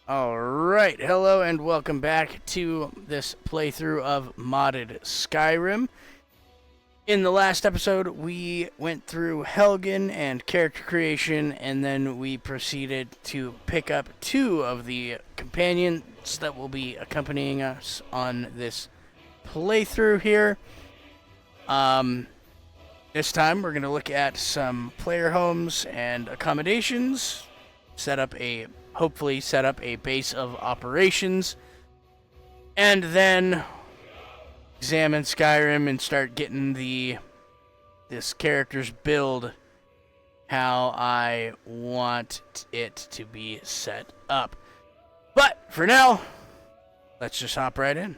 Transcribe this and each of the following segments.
Alright, hello and welcome back to this playthrough of modded Skyrim. In the last episode, we went through Helgen and character creation, and then we proceeded to pick up two of the companions that will be accompanying us on this playthrough here. This time we're going to look at some player homes and accommodations, hopefully set up a base of operations, and then examine Skyrim and start getting this character's build how I want it to be set up. But for now, let's just hop right in.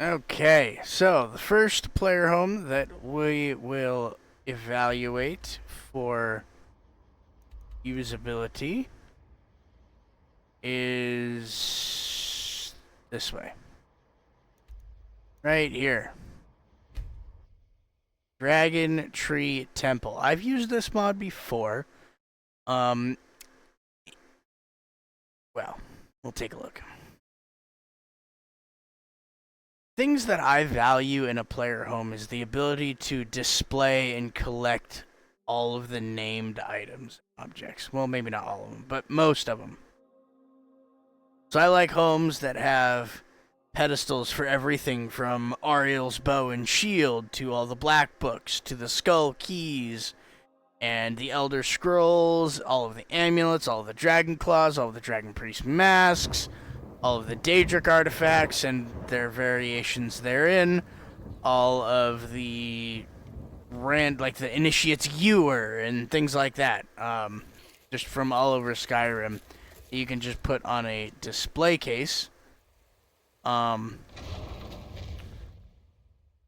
Okay, so the first player home that we will evaluate for usability is this way. Right here. Dragon Tree Temple. I've used this mod before. Well, we'll take a look. Things that I value in a player home is the ability to display and collect all of the named items, objects. Well, maybe not all of them, but most of them. So I like homes that have pedestals for everything from Ariel's bow and shield to all the black books to the skull keys and the Elder Scrolls, all of the amulets, all of the dragon claws, all of the dragon priest masks, all of the Daedric artifacts and their variations therein, all of the the Initiate's Ewer and things like that, just from all over Skyrim. You can just put on a display case.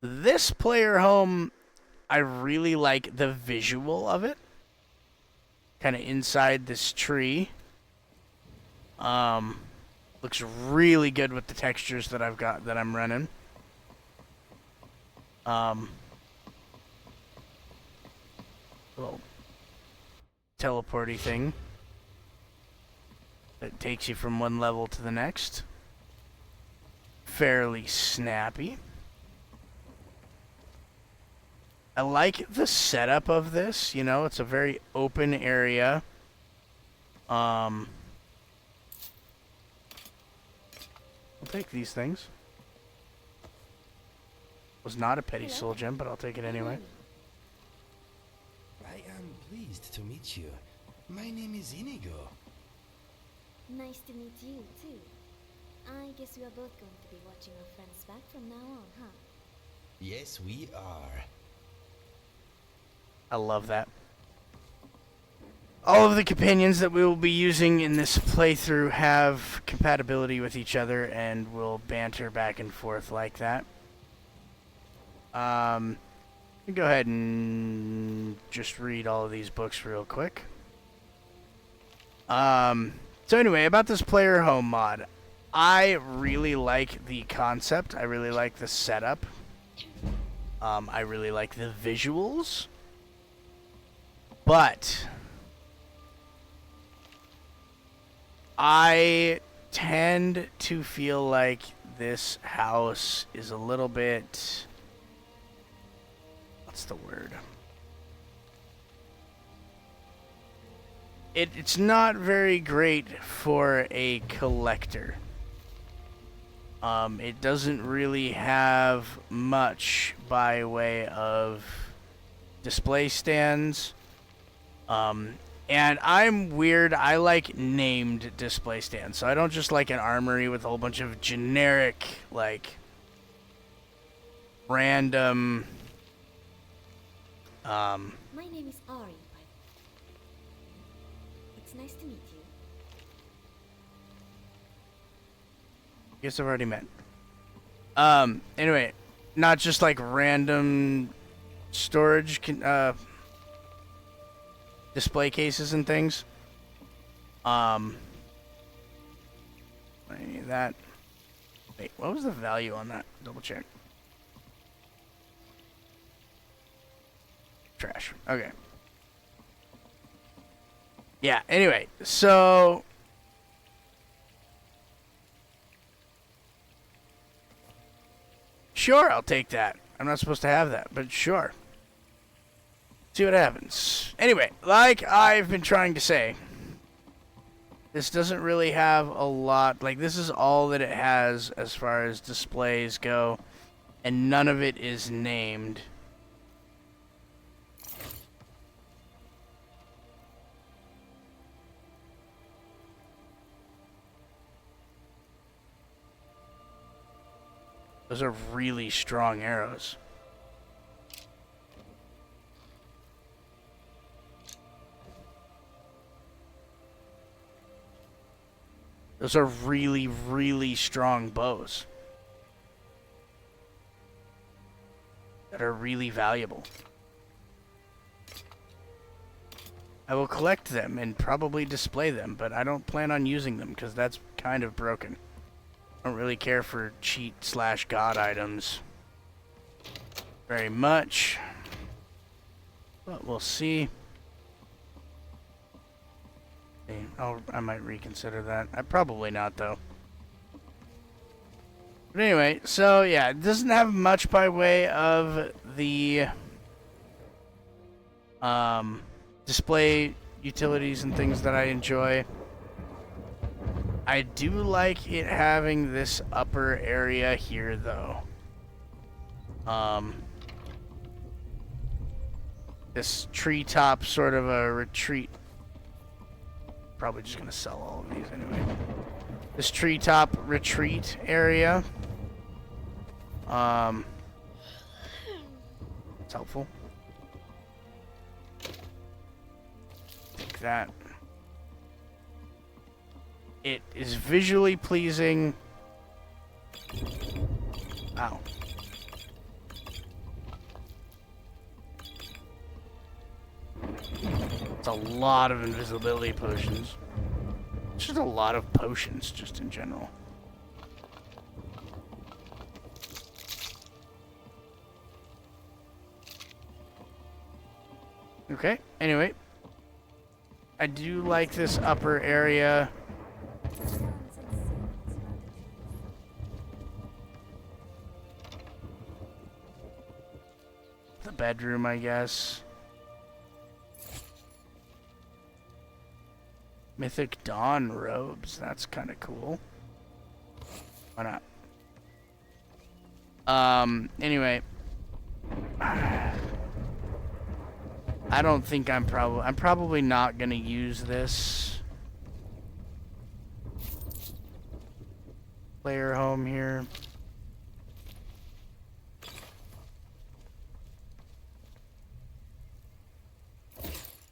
This player home, I really like the visual of it. Kind of inside this tree. Looks really good with the textures that I'm running. Little teleporty thing that takes you from one level to the next. Fairly snappy. I like the setup of this, it's a very open area. I'll take these things. Was not a petty soul gem, but I'll take it anyway. I am pleased to meet you. My name is Inigo. Nice to meet you, too. I guess we are both going to be watching our friends back from now on, huh? Yes, we are. I love that. All of the companions that we will be using in this playthrough have compatibility with each other and will banter back and forth like that. Go ahead and just read all of these books real quick. So anyway, about this player home mod. I really like the concept. I really like the setup. I really like the visuals. But I tend to feel like this house is a little bit... What's the word? It's not very great for a collector. It doesn't really have much by way of display stands. And I'm weird. I like named display stands. So I don't just like an armory with a whole bunch of generic, like, random, My name is Ari, by the way. It's nice to meet you. guess I've already met. Anyway, not just like random storage, display cases and things. Any of that. Wait, what was the value on that? Double check. Trash. Okay. Yeah, anyway, so sure, I'll take that. I'm not supposed to have that, but sure. See what happens. Anyway, like I've been trying to say, this doesn't really have a lot. Like, this is all that it has as far as displays go, and none of it is named. Those are really strong arrows. Those are really, really strong bows that are really valuable. I will collect them and probably display them, but I don't plan on using them because that's kind of broken. I don't really care for cheat/god items very much, but we'll see. I might reconsider that. Probably not, though. But anyway, so yeah, it doesn't have much by way of the display utilities and things that I enjoy. I do like it having this upper area here, though. This treetop sort of a retreat. Probably just gonna sell all of these anyway. This treetop retreat area. It's helpful. Take that. It is visually pleasing. Ow. It's a lot of invisibility potions. It's just a lot of potions, just in general. Okay, anyway. I do like this upper area. The bedroom, I guess. Mythic Dawn robes. That's kind of cool. Why not? Anyway. I don't think I'm probably not gonna use this player home here.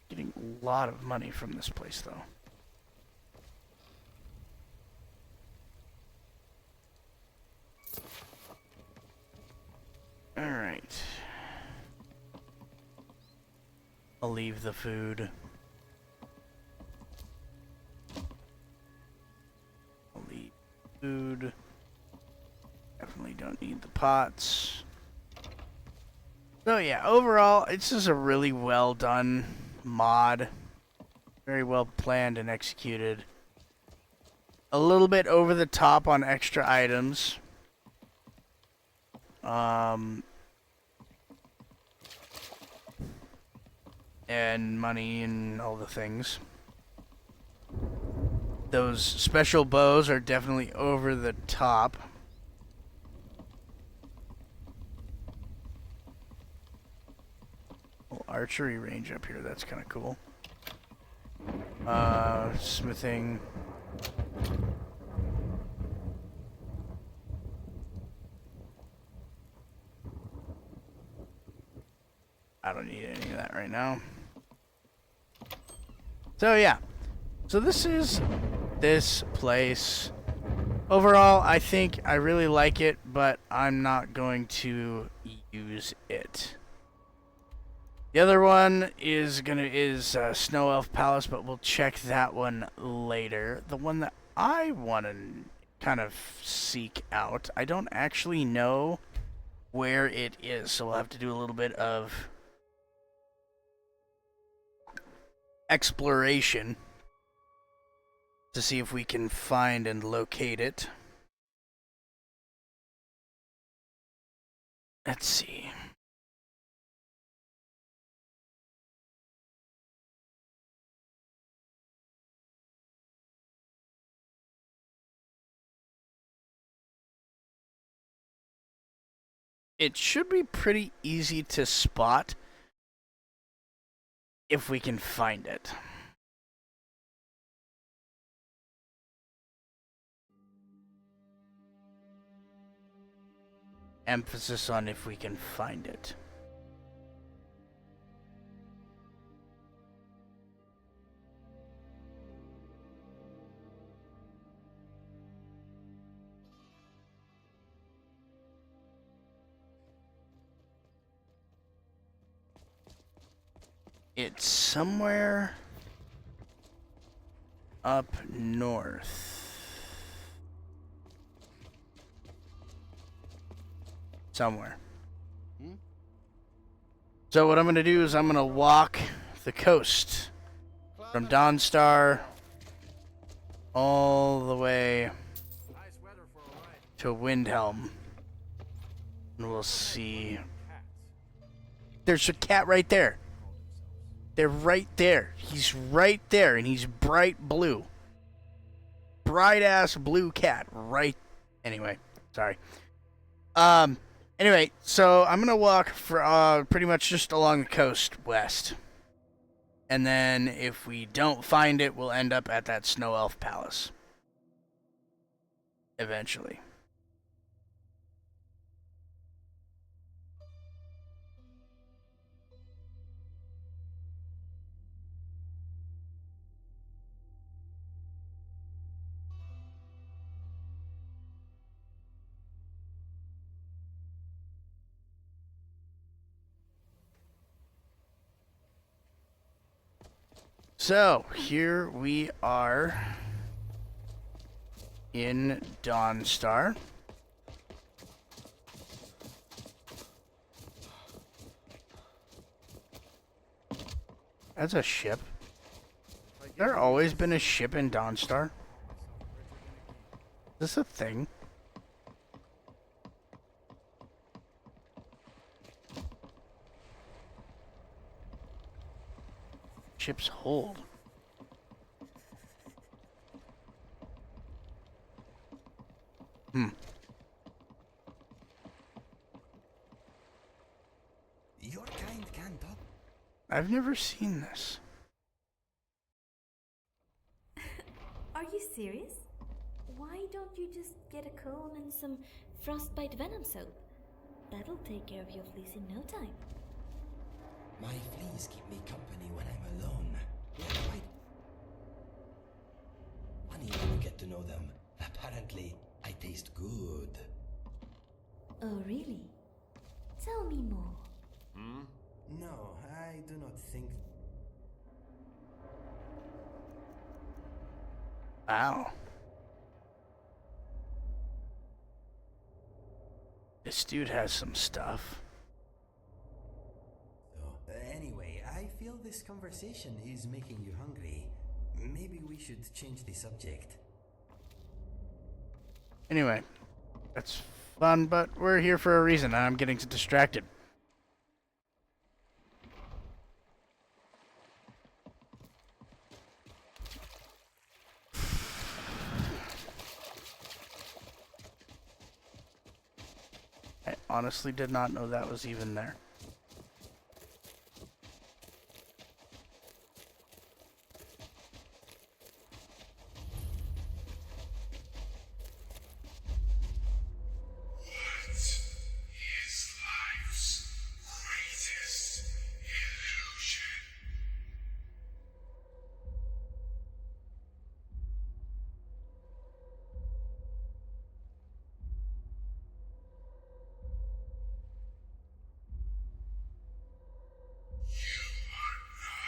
Getting a lot of money from this place, though. Alright. I'll leave the food. I'll leave food. Definitely don't need the pots. So yeah, overall, it's just a really well done mod. Very well planned and executed. A little bit over the top on extra items. And money and all the things. Those special bows are definitely over the top. Little archery range up here. That's kind of cool. Smithing. I don't need any of that right now. So yeah. So this is this place. Overall, I think I really like it, but I'm not going to use it. The other one is Snow Elf Palace, but we'll check that one later. The one that I want to kind of seek out, I don't actually know where it is, so we'll have to do a little bit of exploration to see if we can find and locate it. Let's see. It should be pretty easy to spot if we can find it. Emphasis on if we can find it. It's somewhere up north. Somewhere. So what I'm going to do is I'm going to walk the coast from Dawnstar all the way to Windhelm. And we'll see. There's a cat right there. They're right there. He's right there, and he's bright blue. Bright-ass blue cat. Right. Anyway, sorry. Anyway, so I'm gonna walk for pretty much just along the coast west, and then if we don't find it, we'll end up at that Snow Elf Palace eventually. So, here we are in Dawnstar. That's a ship. There always been a ship in Dawnstar? Is this a thing? Ship's hold. Your kind can't talk. I've never seen this. Are you serious? Why don't you just get a comb and some frostbite venom soap? That'll take care of your fleas in no time. My fleas keep me company when I'm alone. They're quite funny when you get to know them. Apparently, I taste good. Oh, really? Tell me more. No, I do not think. Wow. This dude has some stuff. So, anyway, I feel this conversation is making you hungry. Maybe we should change the subject. Anyway, that's fun, but we're here for a reason, and I'm getting distracted. I honestly did not know that was even there.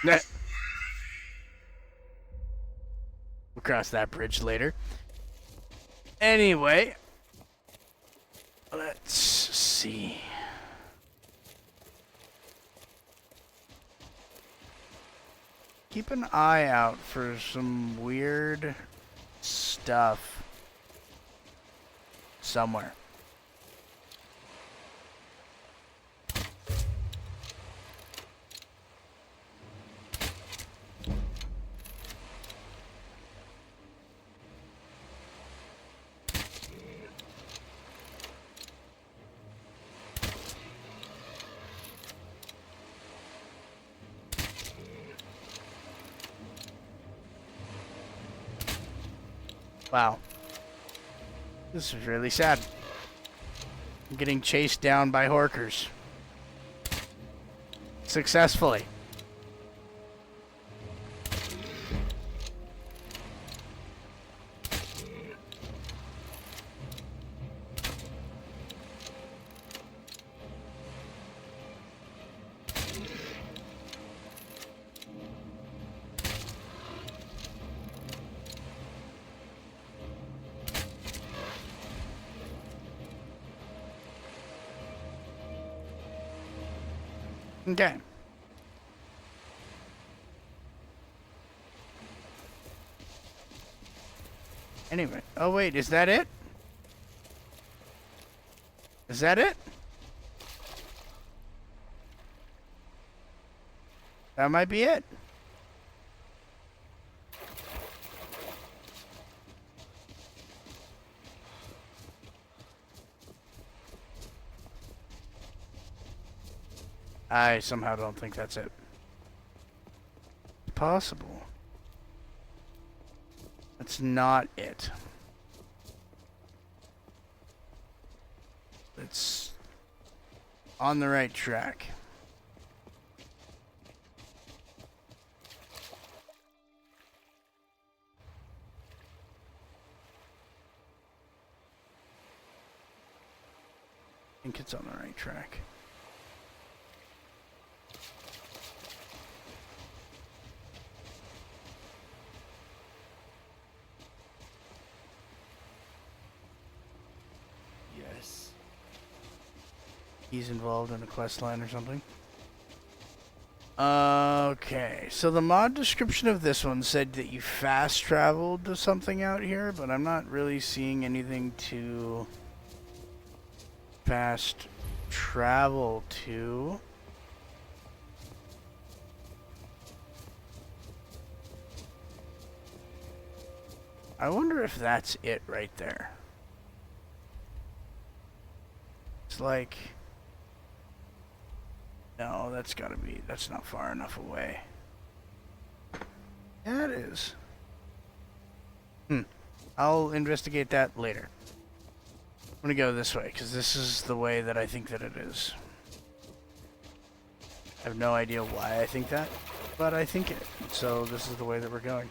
We'll cross that bridge later. Anyway, let's see. Keep an eye out for some weird stuff somewhere. Wow. This is really sad. I'm getting chased down by horkers. Successfully. Okay. Anyway. Oh, wait. Is that it? Is that it? That might be it. I somehow don't think that's it. Possible. That's not it. It's on the right track. I think it's on the right track. Yes. He's involved in a quest line or something. Okay, so the mod description of this one said that you fast traveled to something out here, but I'm not really seeing anything to fast travel to. I wonder if that's it right there. It's like... No, that's gotta be... That's not far enough away. Yeah, it is. I'll investigate that later. I'm gonna go this way, because this is the way that I think that it is. I have no idea why I think that, but I think it. So this is the way that we're going.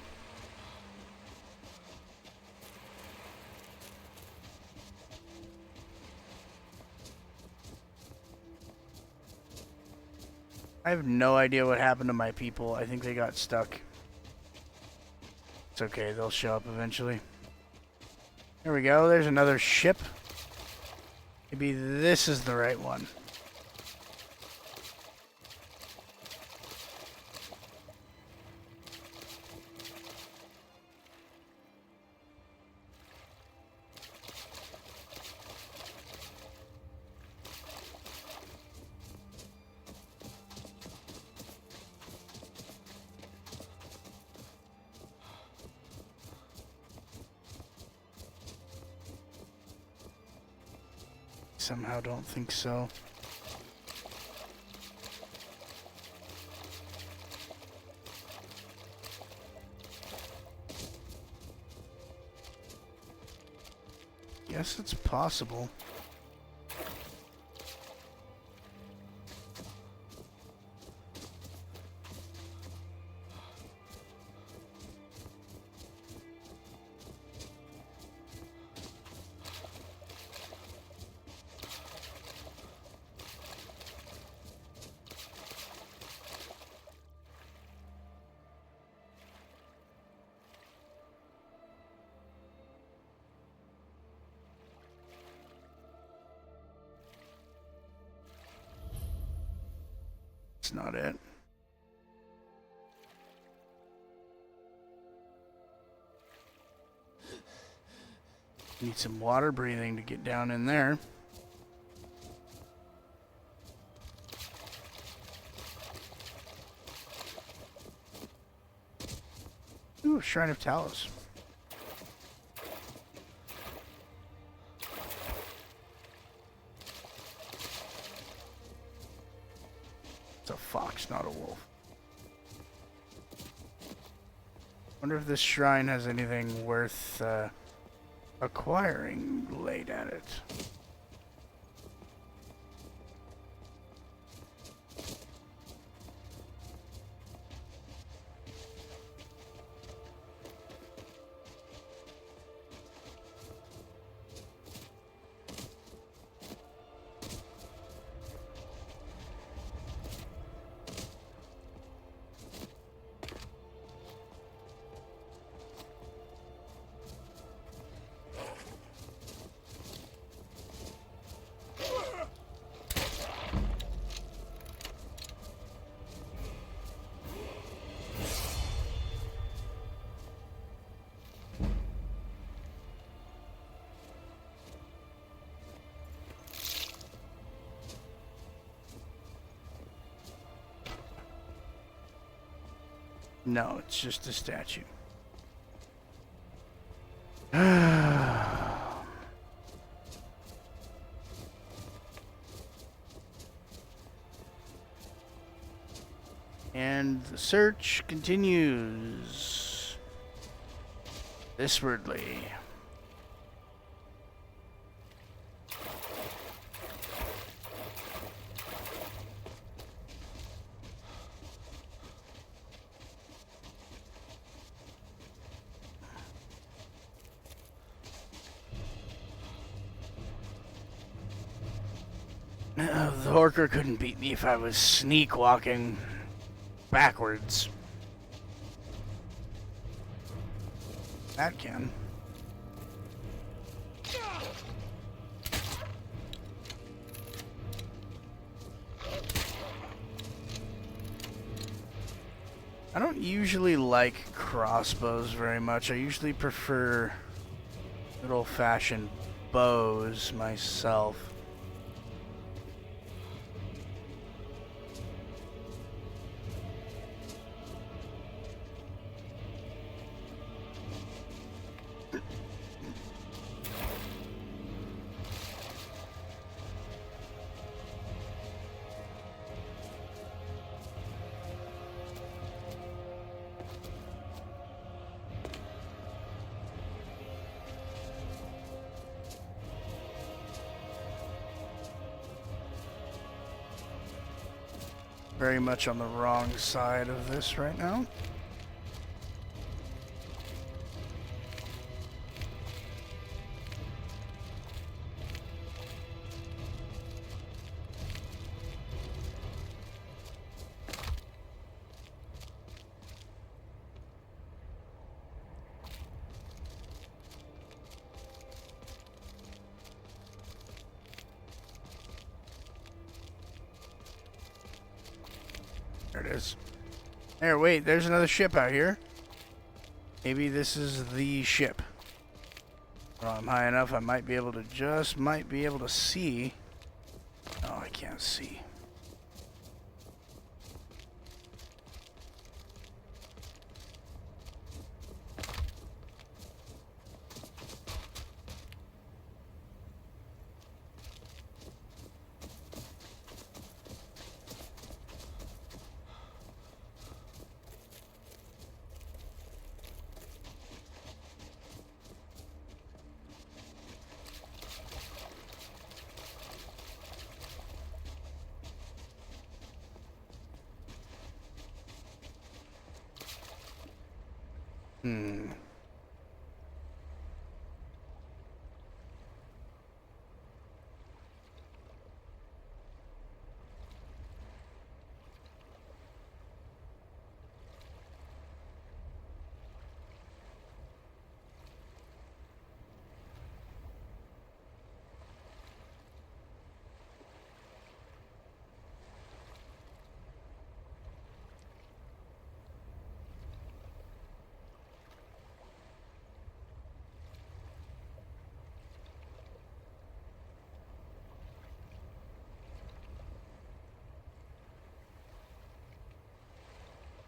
I have no idea what happened to my people. I think they got stuck. It's okay, they'll show up eventually. There we go, there's another ship. Maybe this is the right one. Somehow don't think so. Guess it's possible. That's not it. Need some water breathing to get down in there. Ooh, Shrine of Talos. It's a fox, not a wolf. Wonder if this shrine has anything worth acquiring laid at it. No, it's just a statue. And the search continues thiswardly. The Horker couldn't beat me if I was sneak walking backwards. That can. I don't usually like crossbows very much. I usually prefer good old-fashioned bows myself. Very much on the wrong side of this right now. There it is. There, wait, there's another ship out here. Maybe this is the ship. Well, I'm high enough, I might be able to see. Oh, I can't see.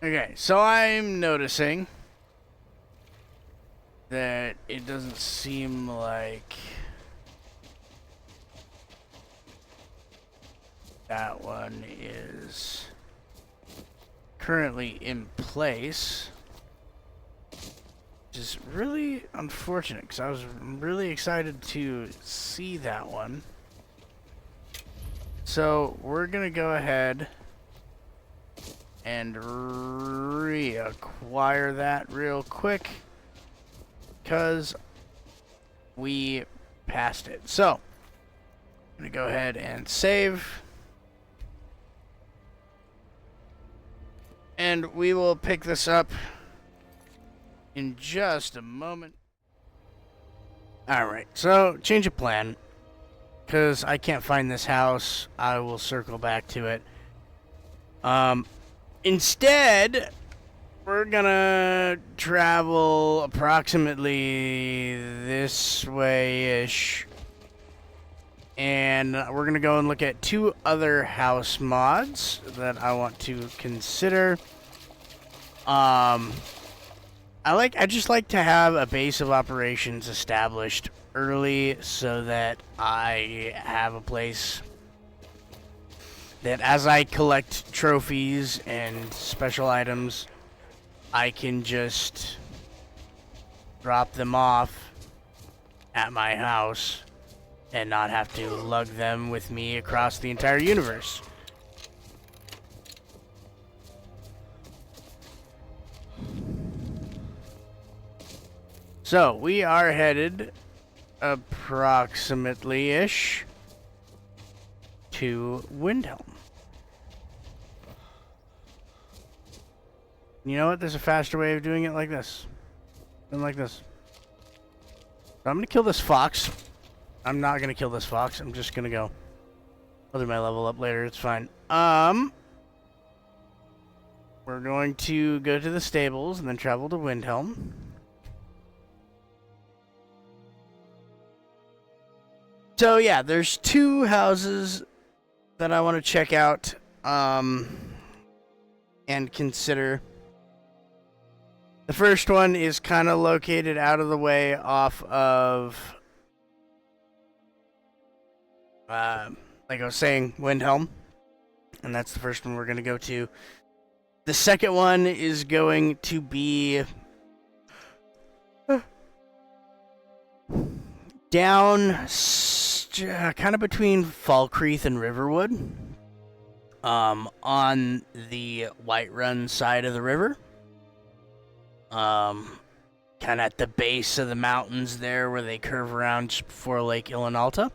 Okay, so I'm noticing that it doesn't seem like that one is currently in place, which is really unfortunate because I was really excited to see that one. So we're gonna go ahead and reacquire that real quick because we passed it. So I'm gonna go ahead and save, and we will pick this up in just a moment. Alright, so change of plan. Because I can't find this house, I will circle back to it. Instead, we're gonna travel approximately this way-ish. And we're gonna go and look at 2 other house mods that I want to consider. I just like to have a base of operations established early so that I have a place that as I collect trophies and special items, I can just drop them off at my house and not have to lug them with me across the entire universe. So, we are headed approximately-ish to Windhelm. You know what? There's a faster way of doing it like this. Than like this. So I'm gonna kill this fox. I'm not gonna kill this fox. I'm just gonna go. I'll do my level up later. It's fine. We're going to go to the stables and then travel to Windhelm. So yeah, there's 2 houses that I want to check out and consider. The first one is kind of located out of the way off of, like I was saying, Windhelm. And that's the first one we're going to go to. The second one is going to be down kind of between Falkreath and Riverwood, on the Whiterun side of the river, kind of at the base of the mountains there where they curve around just before Lake Ilinalta.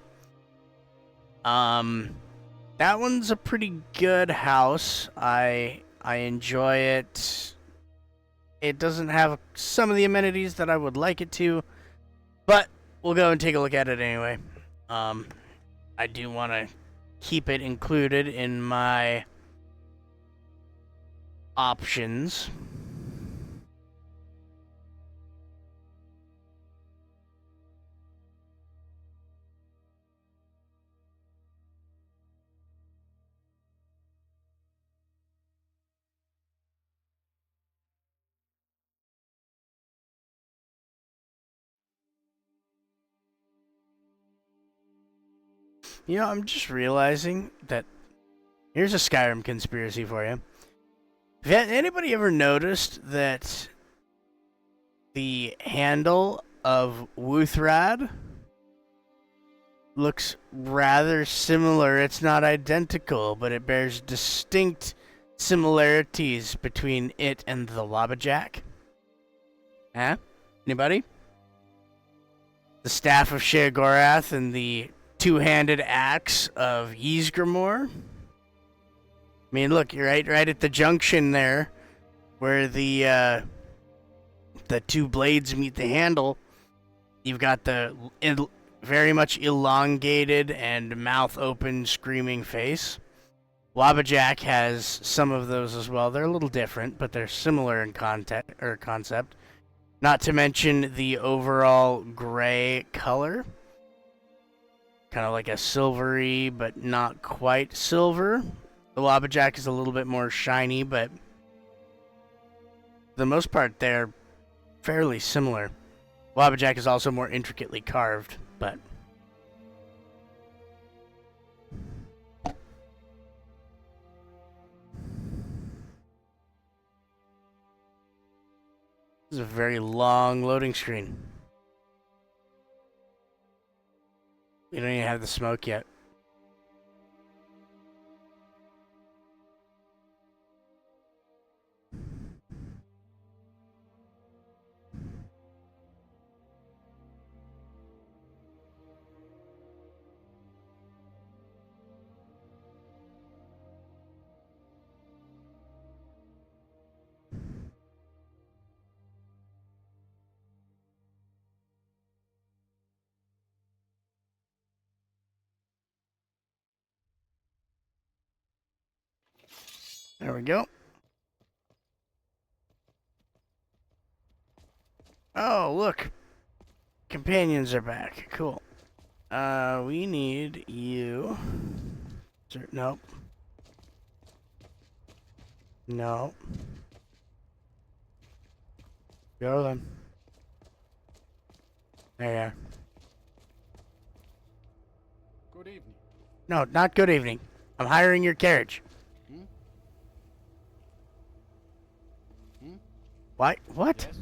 That one's a pretty good house. I enjoy it. It doesn't have some of the amenities that I would like it to, but we'll go and take a look at it anyway. I do want to keep it included in my options. You know, I'm just realizing that here's a Skyrim conspiracy for you. Have anybody ever noticed that the handle of Wuthrad looks rather similar? It's not identical, but it bears distinct similarities between it and the Wabbajack. Huh? Anybody? The Staff of Sheogorath and the 2-handed axe of Ysgramor. I mean, look, you're right at the junction there, where the 2 blades meet the handle. You've got the very much elongated and mouth open, screaming face. Wabbajack has some of those as well. They're a little different, but they're similar in concept. Not to mention the overall gray color. Kind of like a silvery, but not quite silver. The Wabbajack is a little bit more shiny, but For the most part, they're fairly similar. Wabbajack is also more intricately carved, but this is a very long loading screen. We don't even have the smoke yet. There we go. Oh, look. Companions are back. Cool. We need you. Nope. No. Go then. There you are. Good evening. No, not good evening. I'm hiring your carriage. Hmm? Hmm? What? What? Yes?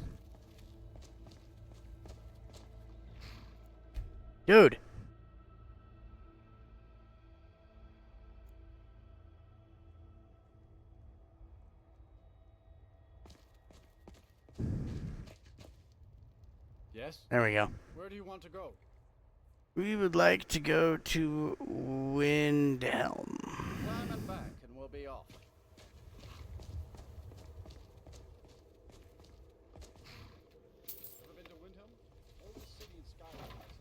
Dude. Yes? There we go. Where do you want to go? We would like to go to Windhelm. Climb and back and we'll be off. Ever been to Windhelm? Old city in Skyrim sometimes.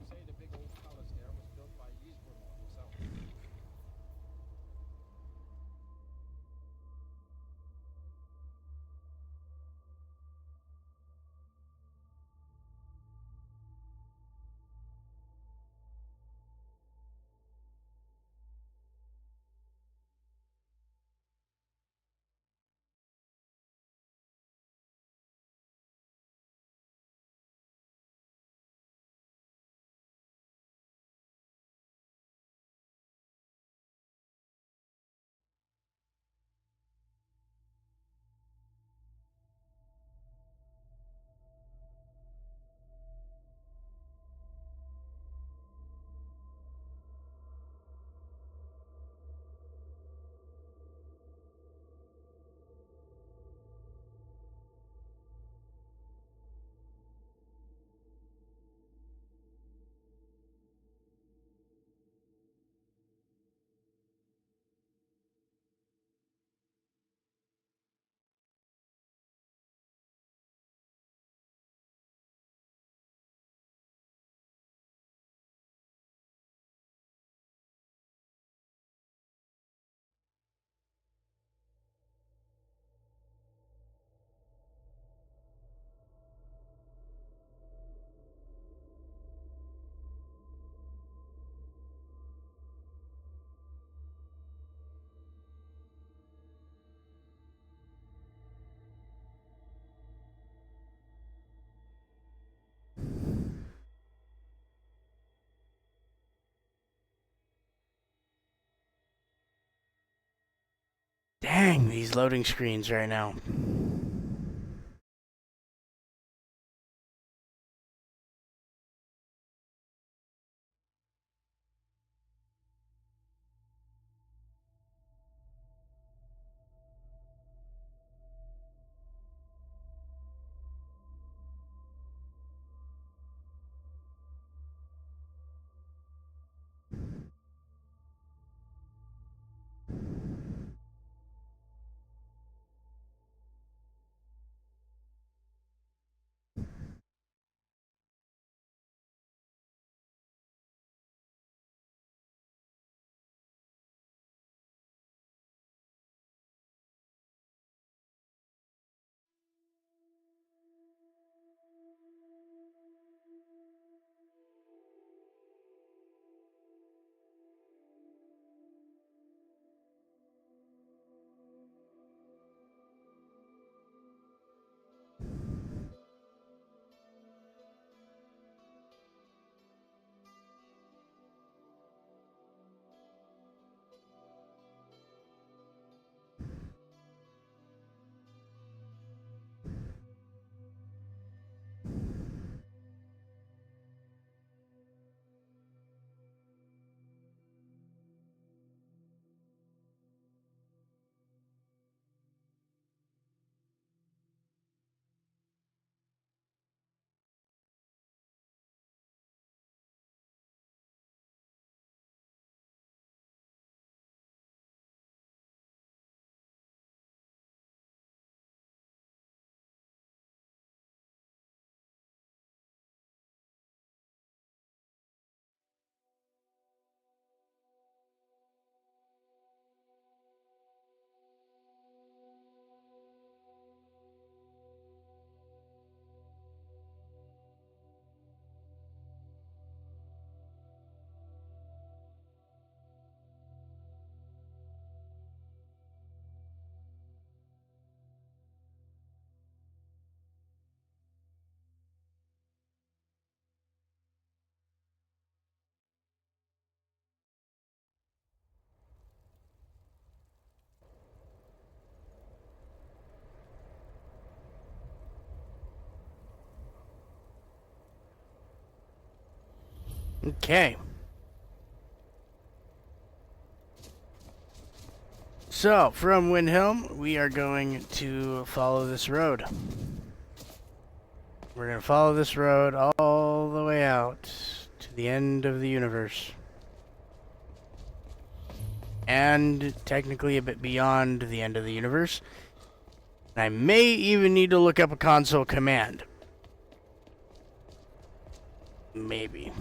You say the big old palace there was built by Ysgramor himself. Dang, these loading screens right now. Okay. So, from Windhelm, we are going to follow this road. We're going to follow this road all the way out to the end of the universe. And technically a bit beyond the end of the universe. I may even need to look up a console command. Maybe.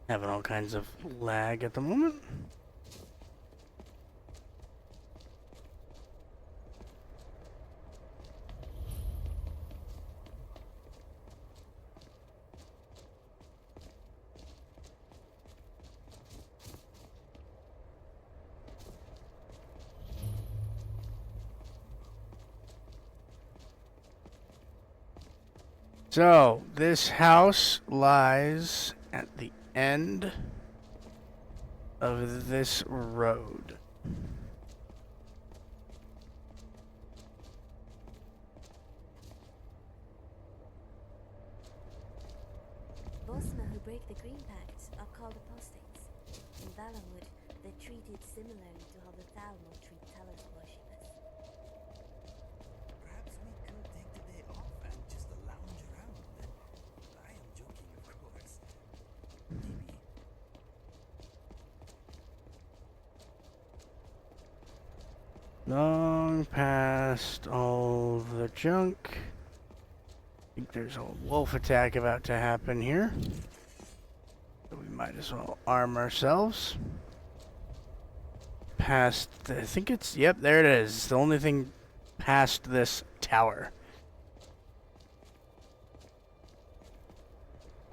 Having all kinds of lag at the moment. So, this house lies at the end of this road. Bosma who break the Green Pact are called apostates. In Valenwood, they're treated similarly to how the Thalmor treat Talos worshippers. Perhaps we could take the day off and just lounge around. I am joking, of course. Maybe. Long past all the junk. I think there's a wolf attack about to happen here. So we might as well arm ourselves. Past, I think it's, yep, there it is. It's the only thing past this tower.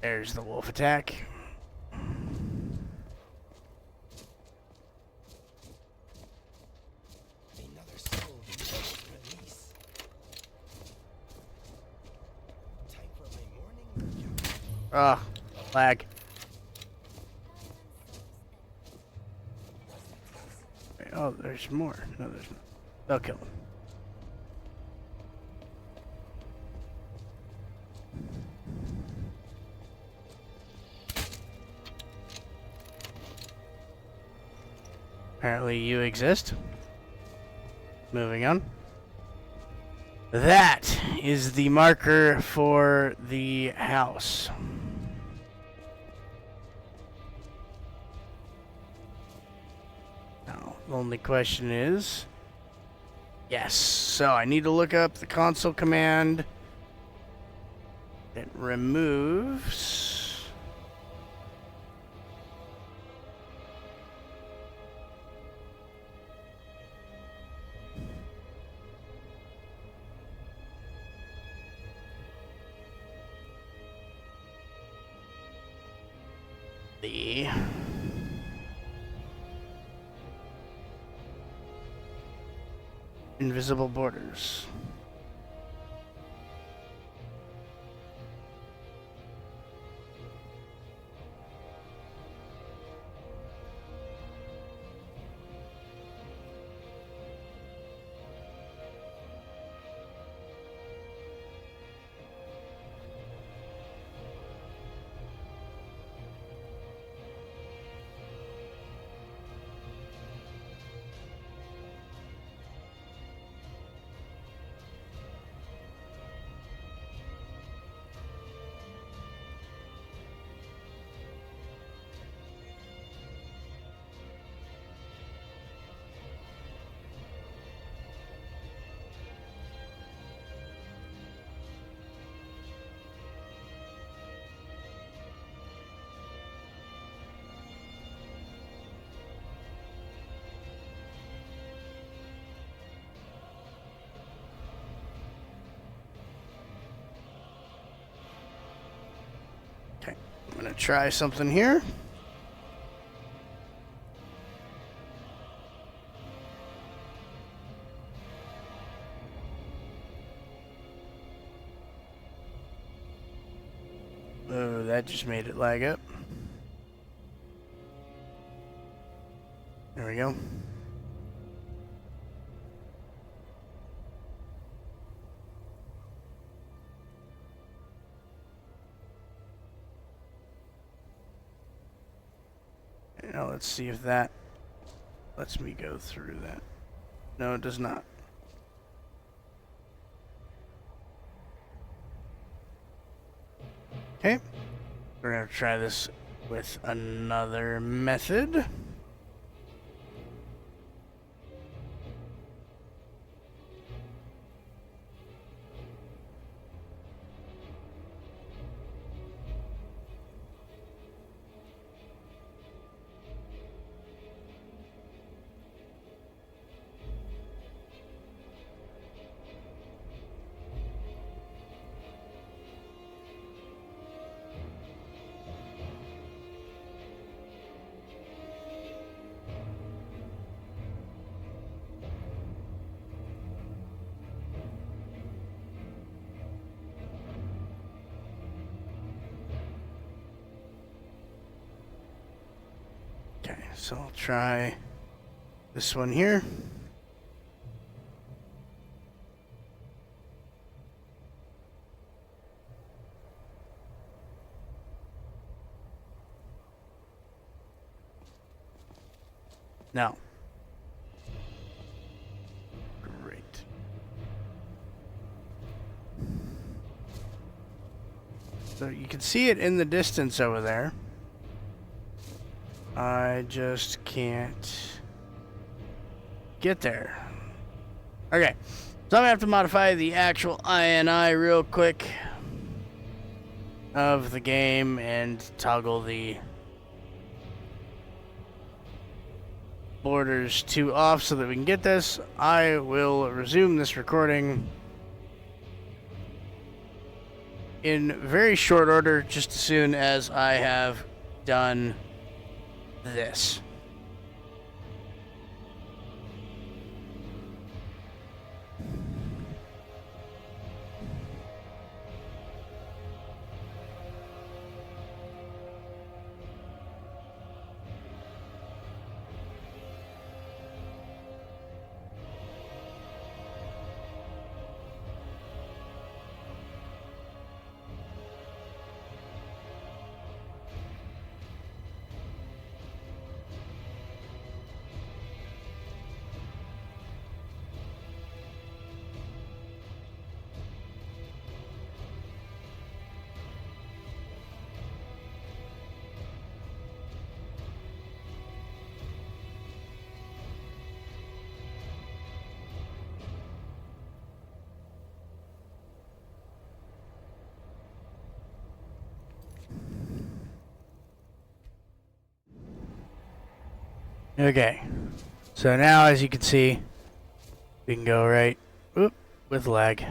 There's the wolf attack. Another soul release. Time for my morning workout. Ah, lag. Wait, oh, there's more. No, there's not. They'll kill him. Apparently you exist. Moving on. That is the marker for the house. Now, the only question is... Yes, so I need to look up the console command that removes... the invisible borders. I'm gonna try something here. Oh, that just made it lag up. There we go. Now let's see if that lets me go through that. No, it does not. Okay. We're going to try this with another method. Okay, so I'll try this one here. Now. Great. So you can see it in the distance over there. I just can't get there. Okay, so I'm gonna have to modify the actual INI real quick of the game and toggle the borders to off so that we can get this. I will resume this recording in very short order, just as soon as I have done this. Okay, so now as you can see, we can go right, whoop, with lag.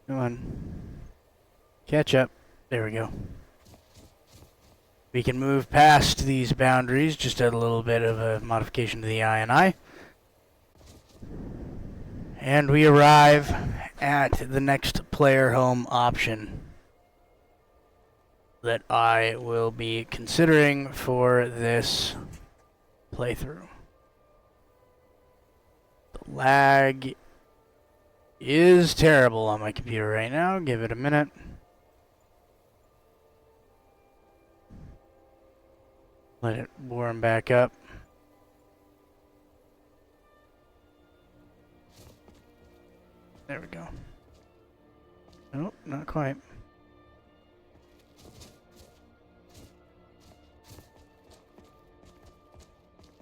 Come on. Catch up. There we go. We can move past these boundaries, just add a little bit of a modification to the INI. And we arrive at the next player home option that I will be considering for this playthrough. The lag is terrible on my computer right now. Give it a minute. Let it warm back up. There we go. Nope, not quite.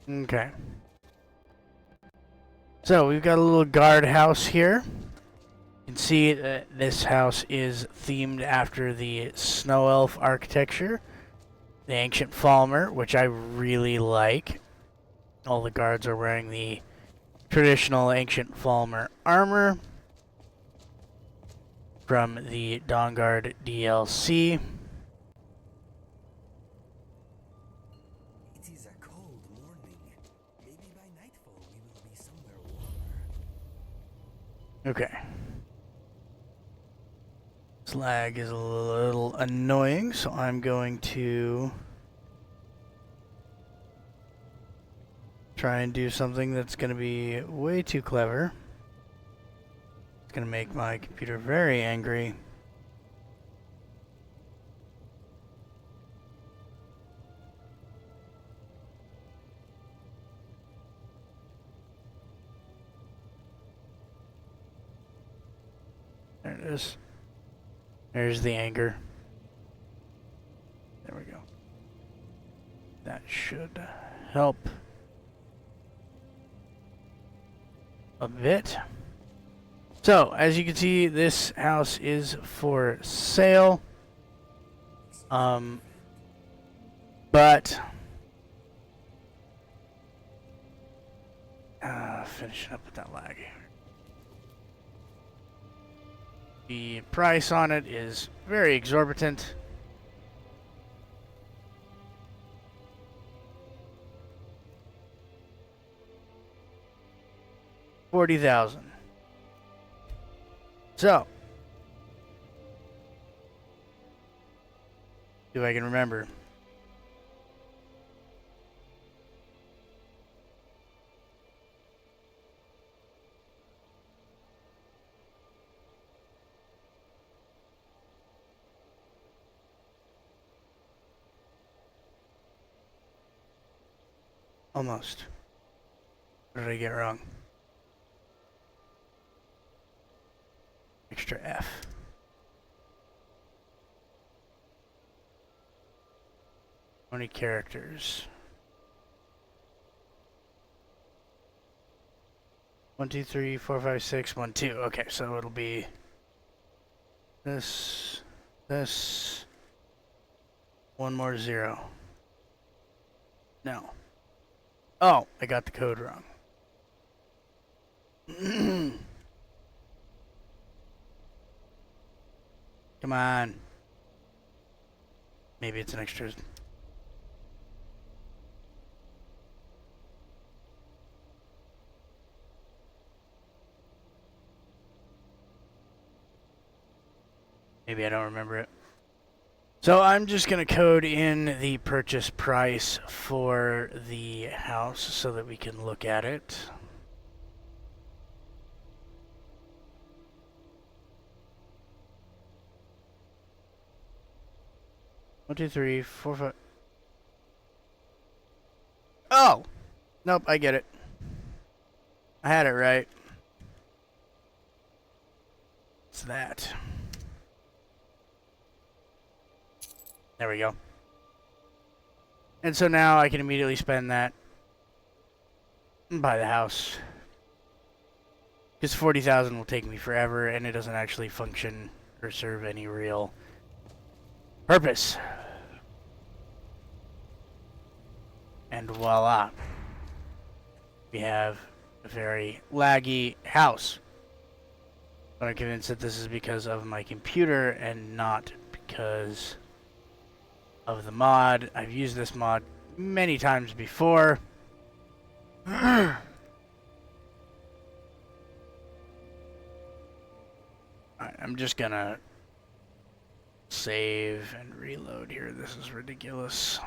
Okay. So we've got a little guardhouse here. You can see that this house is themed after the Snow Elf architecture. The Ancient Falmer, which I really like. All the guards are wearing the traditional Ancient Falmer armor from the Dawnguard DLC. It is a cold morning. Maybe by nightfall we will be somewhere warmer. Okay. This lag is a little annoying, so I'm going to try and do something that's going to be way too clever. It's going to make my computer very angry. There it is. There's the anger. There we go. That should help a bit. So, as you can see, this house is for sale. But finishing up with that lag. The price on it is very exorbitant. $40,000. So, see if I can remember. Almost. What did I get wrong? Extra F. How many characters? 1, 2, 3, 4, 5, 6, 1, 2. Okay, so it'll be this, one more 0. No. Oh, I got the code wrong. Come on. Maybe it's an extra. Maybe I don't remember it. So I'm just going to code in the purchase price for the house so that we can look at it. One, two, three, four, five. Oh! Nope, I get it. I had it right. It's that. There we go. And so now I can immediately spend that and buy the house. Because 40,000 will take me forever and it doesn't actually function or serve any real purpose. And voila. We have a very laggy house. But I'm convinced that this is because of my computer and not because of the mod. I've used this mod many times before. Alright, I'm just gonna save and reload here. This is ridiculous.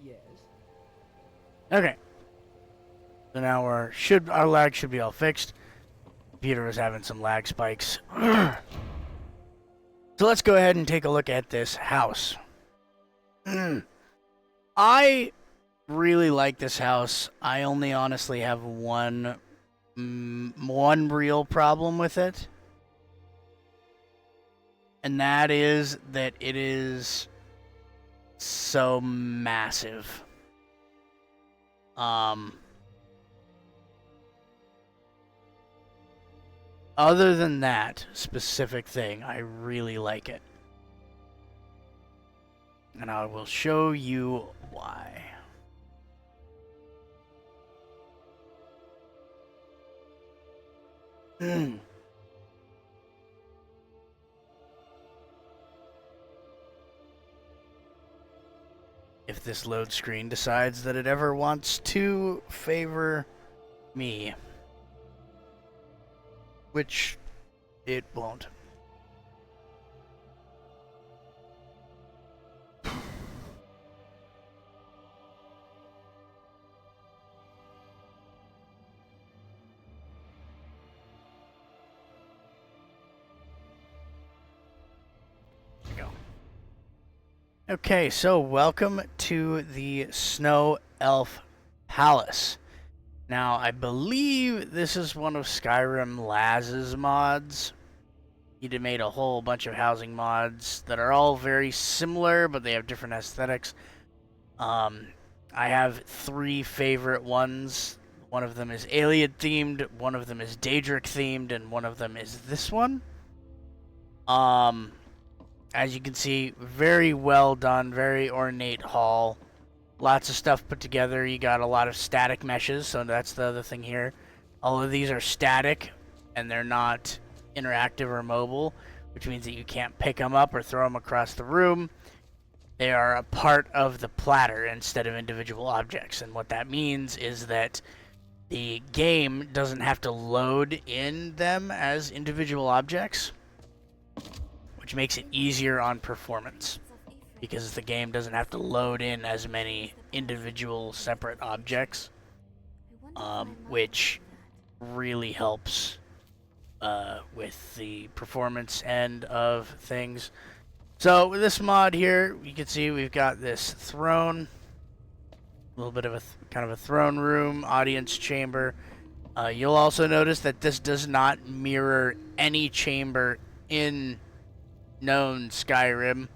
Yes. Okay. So now our lag should be all fixed. Computer was having some lag spikes. So let's go ahead and take a look at this house. I really like this house. I only honestly have one real problem with it. And that is that it is so massive. Other than that specific thing, I really like it. And I will show you why. If this load screen decides that it ever wants to favor me, which it won't. There we go. Okay, so welcome to the Snow Elf Palace. Now, I believe this is one of Skyrim Laz's mods. He made a whole bunch of housing mods that are all very similar, but they have different aesthetics. I have 3 favorite ones. One of them is Alien themed, one of them is Daedric themed, and one of them is this one. As you can see, very well done, very ornate hall. Lots of stuff put together. You got a lot of static meshes, so that's the other thing here. All of these are static, and they're not interactive or mobile, which means that you can't pick them up or throw them across the room. They are a part of the platter instead of individual objects, and what that means is that the game doesn't have to load in them as individual objects, which makes it easier on performance, because the game doesn't have to load in as many individual separate objects, which really helps with the performance end of things. So with this mod here, you can see we've got this throne, a little bit of a kind of a throne room, audience chamber. You'll also notice that this does not mirror any chamber in known Skyrim.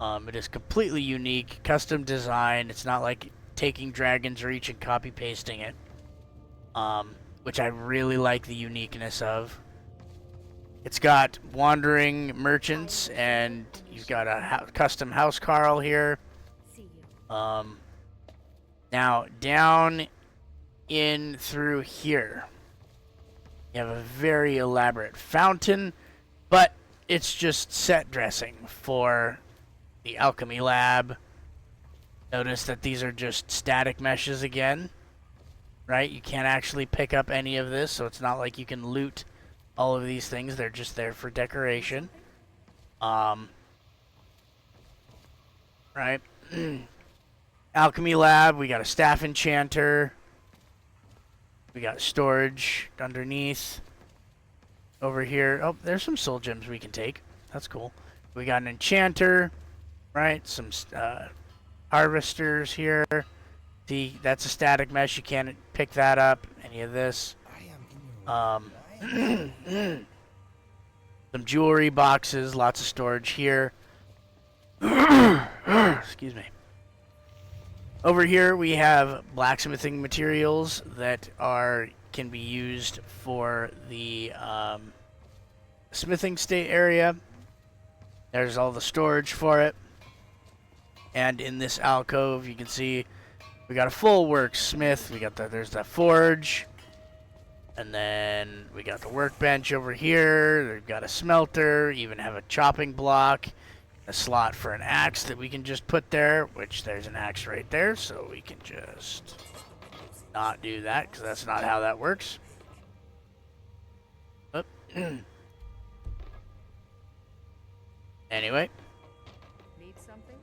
It is completely unique, custom design. It's not like taking Dragon's Reach and copy pasting it, which I really like the uniqueness of. It's got wandering merchants, and you've got a custom house Carl here. Now down in through here, you have a very elaborate fountain, but it's just set dressing for the alchemy lab. Notice that these are just static meshes again, right? You can't actually pick up any of this, so it's not like you can loot all of these things. They're just there for decoration. Right? Alchemy lab, we got a staff enchanter. We got storage underneath. Over here, oh, there's some soul gems we can take. That's cool. We got an enchanter, right? Some harvesters here. See, that's a static mesh. You can't pick that up. Any of this. Some jewelry boxes. Lots of storage here. Excuse me. Over here we have blacksmithing materials that can be used for the smithing state area. There's all the storage for it. And in this alcove, you can see we got a full works smith. There's the forge. And then we got the workbench over here. We've got a smelter, even have a chopping block, a slot for an axe that we can just put there, which there's an axe right there, so we can just not do that, because that's not how that works. Oh. Anyway. Need something?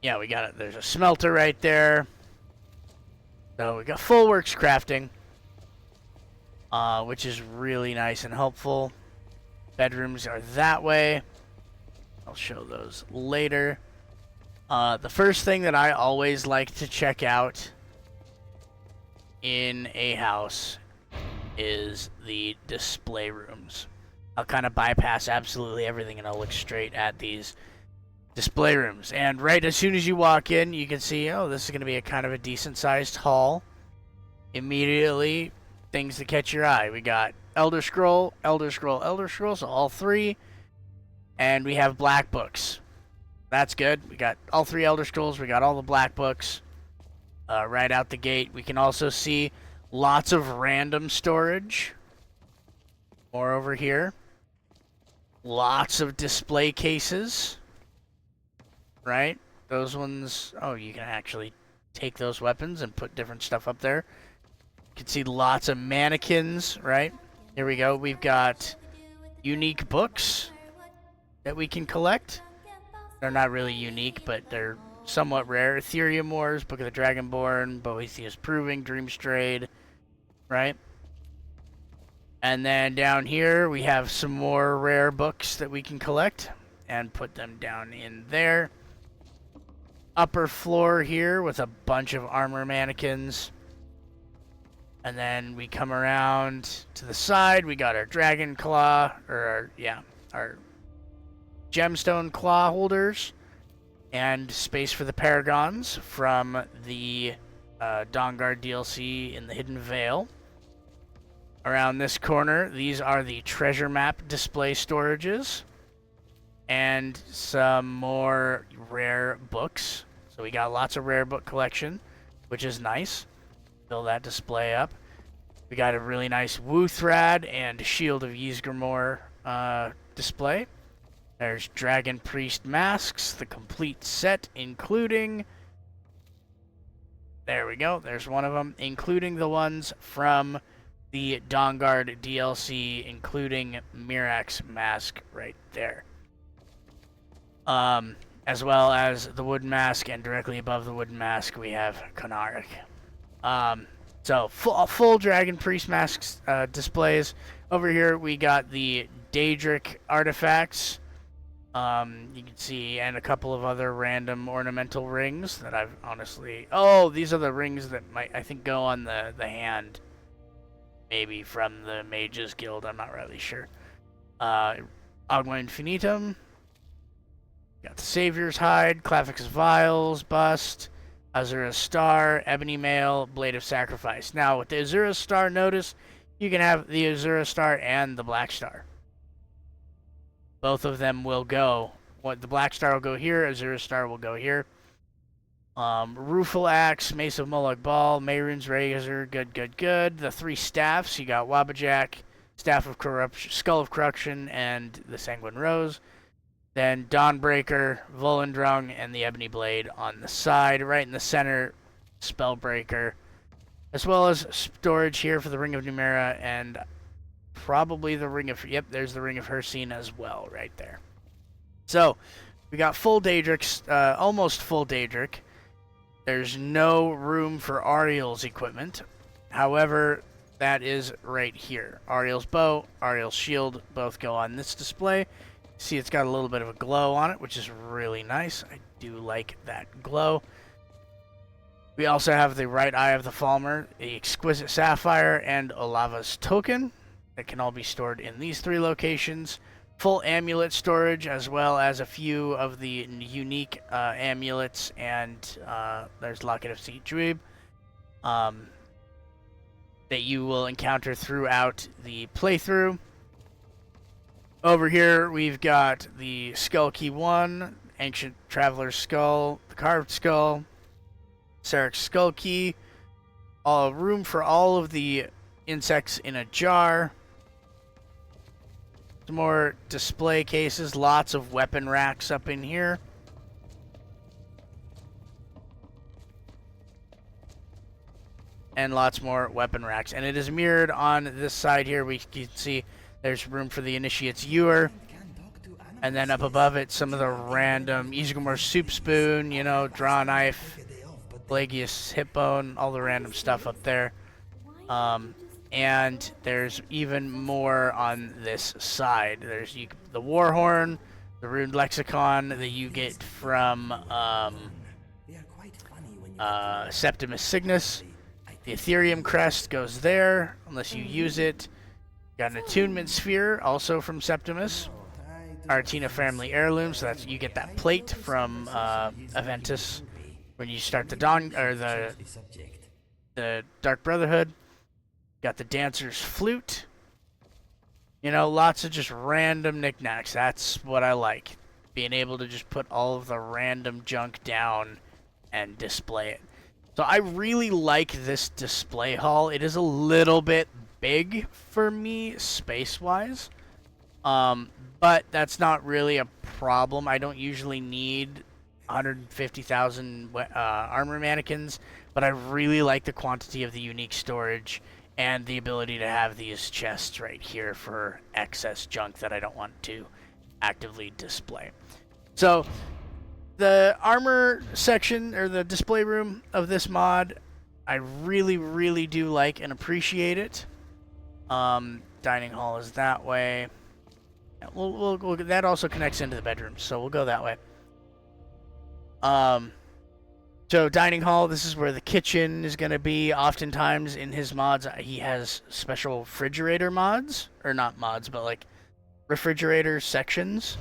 yeah, we got it. There's a smelter right there. So we got full works crafting, which is really nice and helpful. Bedrooms are that way. I'll show those later. The first thing that I always like to check out in a house is the display rooms. I'll kind of bypass absolutely everything and I'll look straight at these display rooms. And right as soon as you walk in, you can see, oh, this is going to be a kind of a decent sized hall. Immediately, things that catch your eye. We got Elder Scroll, Elder Scroll, Elder Scroll, so all three. And we have black books. That's good. We got all three Elder Scrolls. We got all the black books right out the gate. We can also see lots of random storage. More over here. Lots of display cases. Right? Those ones, oh, you can actually take those weapons and put different stuff up there. You can see lots of mannequins, right? Here we go. We've got unique books that we can collect. They're not really unique, but they're somewhat rare. Ethereum Wars, Book of the Dragonborn, Boethius Proving, Dream Strayed, right? And then down here, we have some more rare books that we can collect and put them down in there. Upper floor here with a bunch of armor mannequins. And then we come around to the side. We got our dragon claw, or our gemstone claw holders. And space for the paragons from the Dawnguard DLC in the Hidden Vale. Around this corner, these are the treasure map display storages. And some more rare books. So we got lots of rare book collection, which is nice. Fill that display up. We got a really nice Wuthrad and Shield of Ysgramor display. There's Dragon Priest masks, the complete set, including... There we go, there's one of them, including the ones from the Dawnguard DLC, including Mirax's mask right there. As well as the wooden mask, and directly above the wooden mask we have Konarek. So full Dragon Priest masks displays. Over here we got the Daedric artifacts. You can see, and a couple of other random ornamental rings that I've honestly... Oh, these are the rings that might, I think, go on the hand. Maybe from the Mages Guild, I'm not really sure. Agma Infinitum. Got the Savior's Hide, Clavix Vials, Bust, Azura's Star, Ebony Mail, Blade of Sacrifice. Now, with the Azura's Star, notice you can have the Azura's Star and the Black Star. Both of them will go. The Black Star will go here, Azura's Star will go here. Rueful Axe, Mace of Molag Bal, Mehrunes Razor, good. The three staffs, you got Wabbajack, Staff of Corruption, Skull of Corruption, and the Sanguine Rose. Then Dawnbreaker, Volendrung, and the Ebony Blade on the side. Right in the center, Spellbreaker. As well as storage here for the Ring of Numera and probably the Ring of... Yep, there's the Ring of Hircine as well right there. So, we got full Daedric, almost full Daedric. There's no room for Ariel's equipment. However, that is right here. Ariel's bow, Ariel's shield, both go on this display. See, it's got a little bit of a glow on it, which is really nice. I do like that glow. We also have the Right Eye of the Falmer, the Exquisite Sapphire, and Olava's Token that can all be stored in these three locations. Full amulet storage, as well as a few of the unique amulets, and there's Locket of Seat Druid that you will encounter throughout the playthrough. Over here, we've got the Skull Key 1, Ancient Traveler's Skull, the Carved Skull, Sarek's Skull Key, room for all of the insects in a jar. Some more display cases, lots of weapon racks up in here. And lots more weapon racks. And it is mirrored on this side here. We can see there's room for the Initiate's Ewer. And then up above it, some of the random Izugumar soup spoon, you know, draw knife, Pelagius hip bone, all the random stuff up there. And there's even more on this side. There's the war horn, the runed lexicon that you get from Septimus Cygnus. The Ethereum crest goes there, unless you use it. Got an attunement sphere, also from Septimus. Artina family heirloom, so that's you get that plate from Aventus when you start the the Dark Brotherhood. Got the Dancer's flute. You know, lots of just random knickknacks. That's what I like. Being able to just put all of the random junk down and display it. So I really like this display hall. It is a little bit big for me space-wise. But that's not really a problem. I don't usually need 150,000 armor mannequins, but I really like the quantity of the unique storage and the ability to have these chests right here for excess junk that I don't want to actively display. So the armor section, or the display room of this mod, I really, really do like and appreciate it. Dining hall is that way. We'll that also connects into the bedrooms, so we'll go that way. So dining hall, this is where the kitchen is going to be. Oftentimes in his mods, he has special refrigerator mods, or not mods, but like refrigerator sections.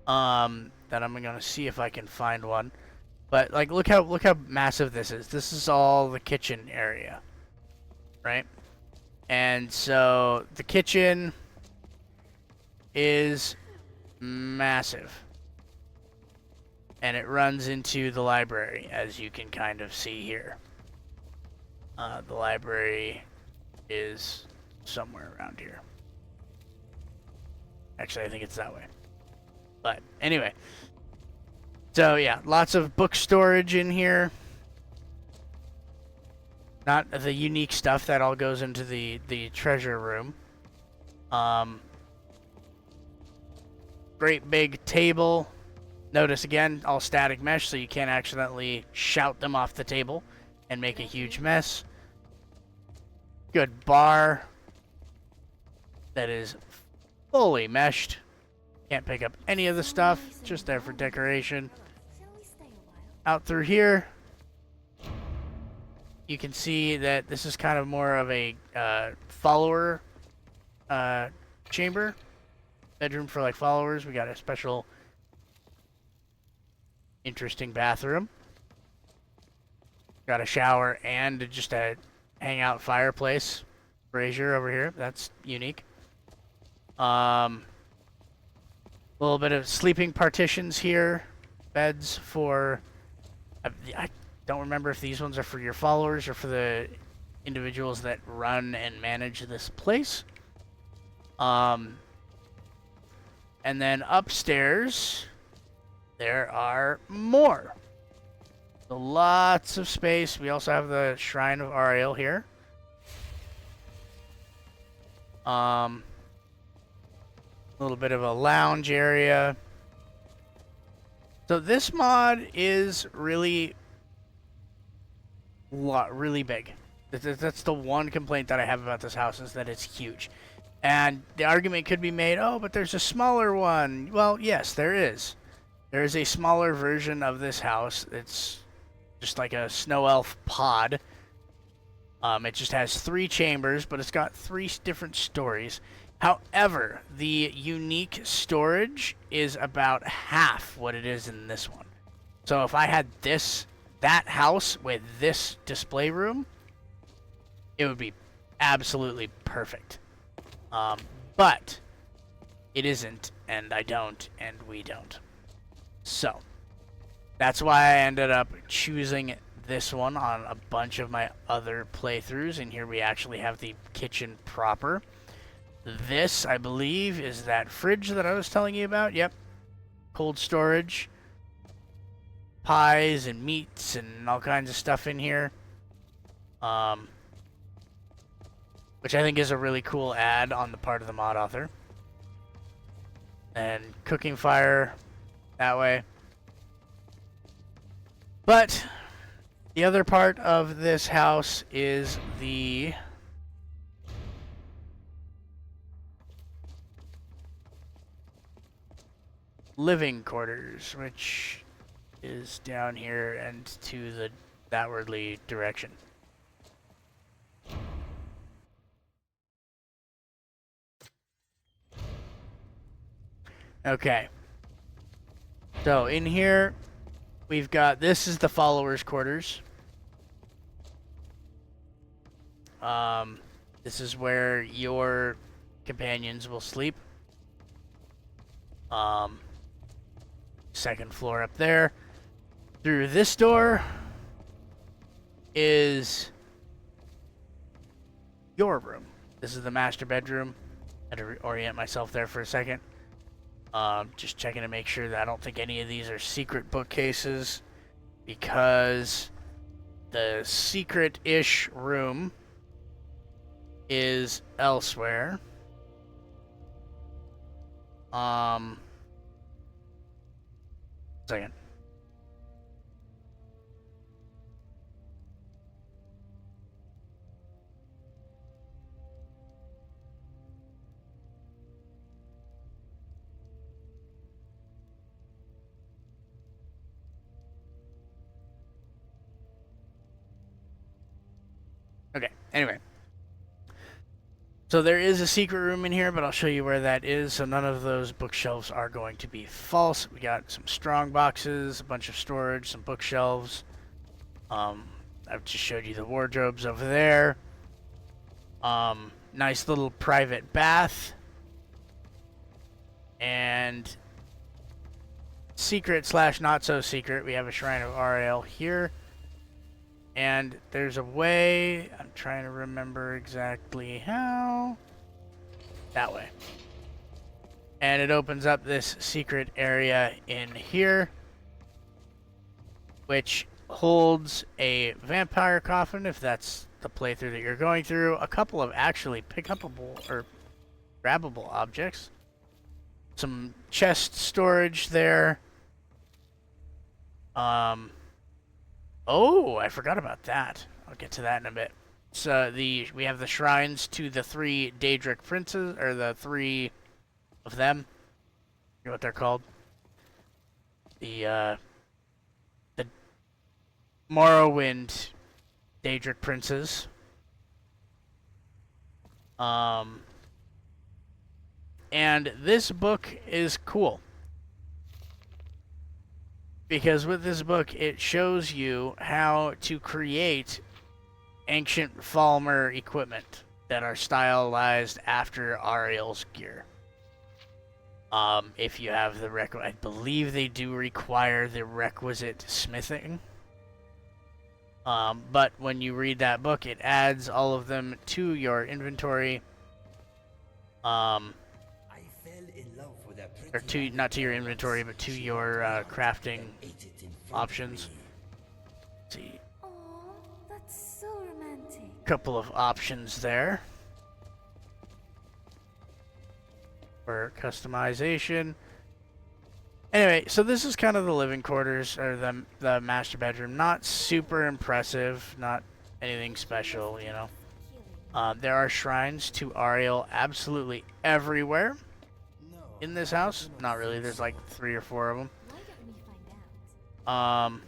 That I'm going to see if I can find one. But like, look how massive this is. This is all the kitchen area, right? And so the kitchen is massive. And it runs into the library, as you can kind of see here. The library is somewhere around here. Actually, I think it's that way. But anyway. So yeah, lots of book storage in here. Not the unique stuff that all goes into the treasure room. Great big table. Notice again, all static mesh, so you can't accidentally shout them off the table and make a huge mess. Good bar that is fully meshed. Can't pick up any of the stuff, just there for decoration. Out through here, you can see that this is kind of more of a follower chamber. Bedroom for like followers. We got a special interesting bathroom. Got a shower and just a hangout fireplace. Brazier over here. That's unique. A little bit of sleeping partitions here. Beds for... I don't remember if these ones are for your followers or for the individuals that run and manage this place. And then upstairs, there are more. So lots of space. We also have the Shrine of Ariel here. A little bit of a lounge area. So this mod is really big. That's the one complaint that I have about this house, is that it's huge. And the argument could be made, oh, but there's a smaller one. Well, yes, there is. There is a smaller version of this house. It's just like a snow elf pod. It just has 3 chambers, but it's got 3 different stories. However, the unique storage is about half what it is in this one. So if I had that house with this display room, it would be absolutely perfect. But it isn't, and I don't, and we don't. So that's why I ended up choosing this one on a bunch of my other playthroughs, and here we actually have the kitchen proper. This, I believe, is that fridge that I was telling you about. Yep. Cold storage. Pies and meats and all kinds of stuff in here. Which I think is a really cool add on the part of the mod author. and cooking fire that way. But the other part of this house is the living quarters, which is down here and to the outwardly direction. Okay. So in here, we've got, this is the followers' quarters. This is where your companions will sleep. Second floor up there. Through this door is your room. This is the master bedroom. I had to orient myself there for a second. Just checking to make sure that I don't think any of these are secret bookcases, because the secret-ish room is elsewhere. Second. Okay, anyway. So there is a secret room in here, but I'll show you where that is. So none of those bookshelves are going to be false. We got some strong boxes, a bunch of storage, some bookshelves. I've just showed you the wardrobes over there. Nice little private bath. And secret / not so secret, we have a Shrine of Ariel here. And there's a way, I'm trying to remember exactly how. That way. And it opens up this secret area in here, which holds a vampire coffin, if that's the playthrough that you're going through. A couple of actually pick-upable or grabbable objects. Some chest storage there. Oh, I forgot about that. I'll get to that in a bit. So we have the shrines to the 3 Daedric princes, or the 3 of them. You know what they're called? The Morrowind Daedric princes. And this book is cool, because with this book, it shows you how to create ancient Falmer equipment that are stylized after Ariel's gear. If you have the I believe they do require the requisite smithing. But when you read that book, it adds all of them to your inventory. Or to, not to your inventory, but to your crafting options. Let's see. Aw, that's so romantic. Couple of options there for customization. Anyway, so this is kind of the living quarters, or the master bedroom. Not super impressive, not anything special, you know. There are shrines to Ariel absolutely everywhere in this house. Not really, there's like 3 or 4 of them. Why don't we find out?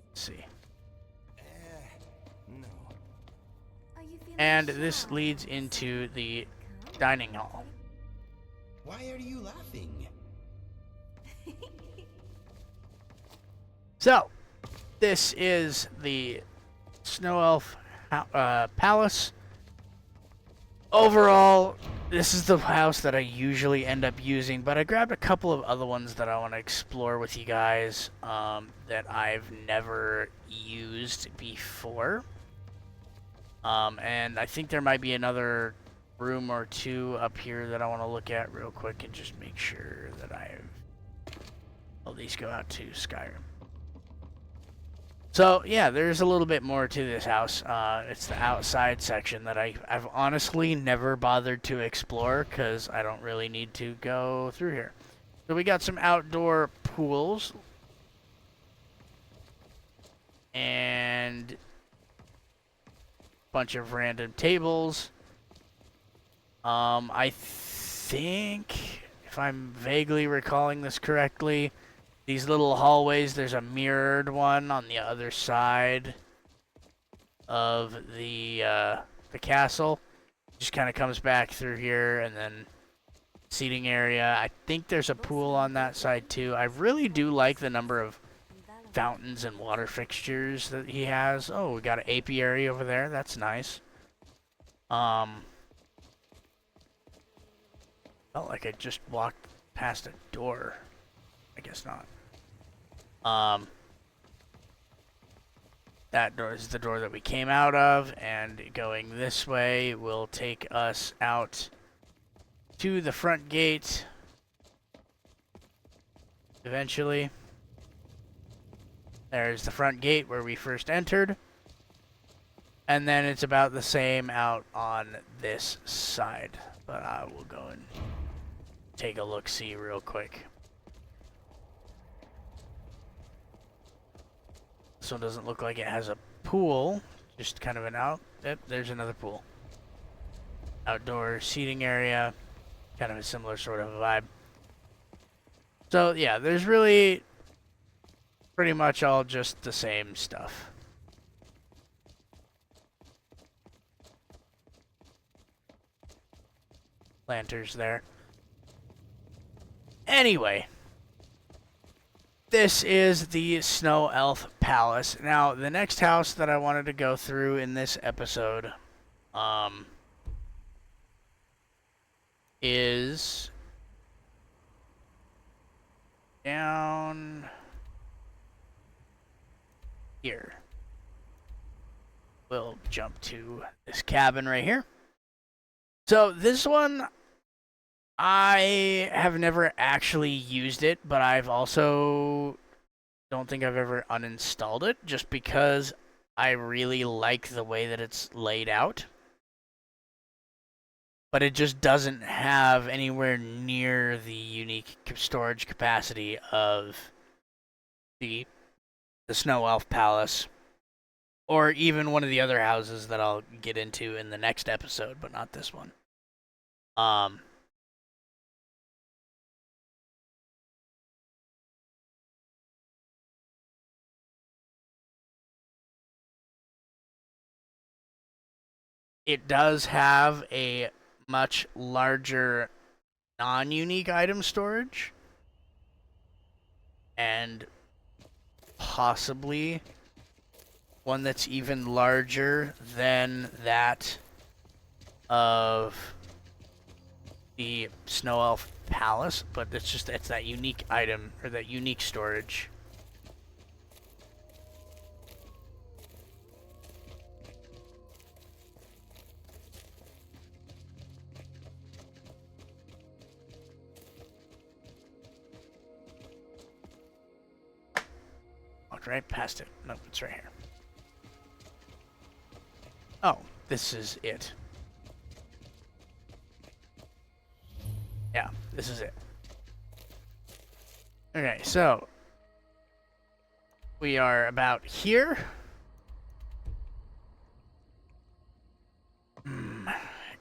Let's see. No. Are you feeling And this shy? leads into the dining hall. Why are you laughing? So, this is the Snow Elf Palace. Overall, this is the house that I usually end up using, but I grabbed a couple of other ones that I want to explore with you guys that I've never used before. And I think there might be another room or 2 up here that I want to look at real quick and just make sure that I've... Well, these go out to Skyrim. So yeah, there's a little bit more to this house. It's the outside section that I've honestly never bothered to explore because I don't really need to go through here. So we got some outdoor pools and a bunch of random tables. I think, if I'm vaguely recalling this correctly, these little hallways, there's a mirrored one on the other side of the castle. Just kind of comes back through here, and then seating area. I think there's a pool on that side too. I really do like the number of fountains and water fixtures that he has. Oh, we got an apiary over there. That's nice. Felt like I just walked past a door. I guess not. That door is the door that we came out of, and going this way will take us out to the front gate eventually. There's the front gate where we first entered, and then it's about the same out on this side, but I will go and take a look-see real quick. This one doesn't look like it has a pool, just kind of an out. Yep, there's another pool. Outdoor seating area, kind of a similar sort of vibe. So yeah, there's really pretty much all just the same stuff. Lanterns there. Anyway, this is the Snow Elf Palace. Now, the next house that I wanted to go through in this episode, is down here. We'll jump to this cabin right here. So this one, I have never actually used it, but I've also don't think I've ever uninstalled it just because I really like the way that it's laid out. But it just doesn't have anywhere near the unique storage capacity of the Snow Elf Palace, or even one of the other houses that I'll get into in the next episode, but not this one. It does have a much larger non-unique item storage, and possibly one that's even larger than that of the Snow Elf Palace, but it's that unique item, or that unique storage. Walked right past it. Nope, it's right here. Oh, this is it. Yeah, this is it. Okay, so we are about here.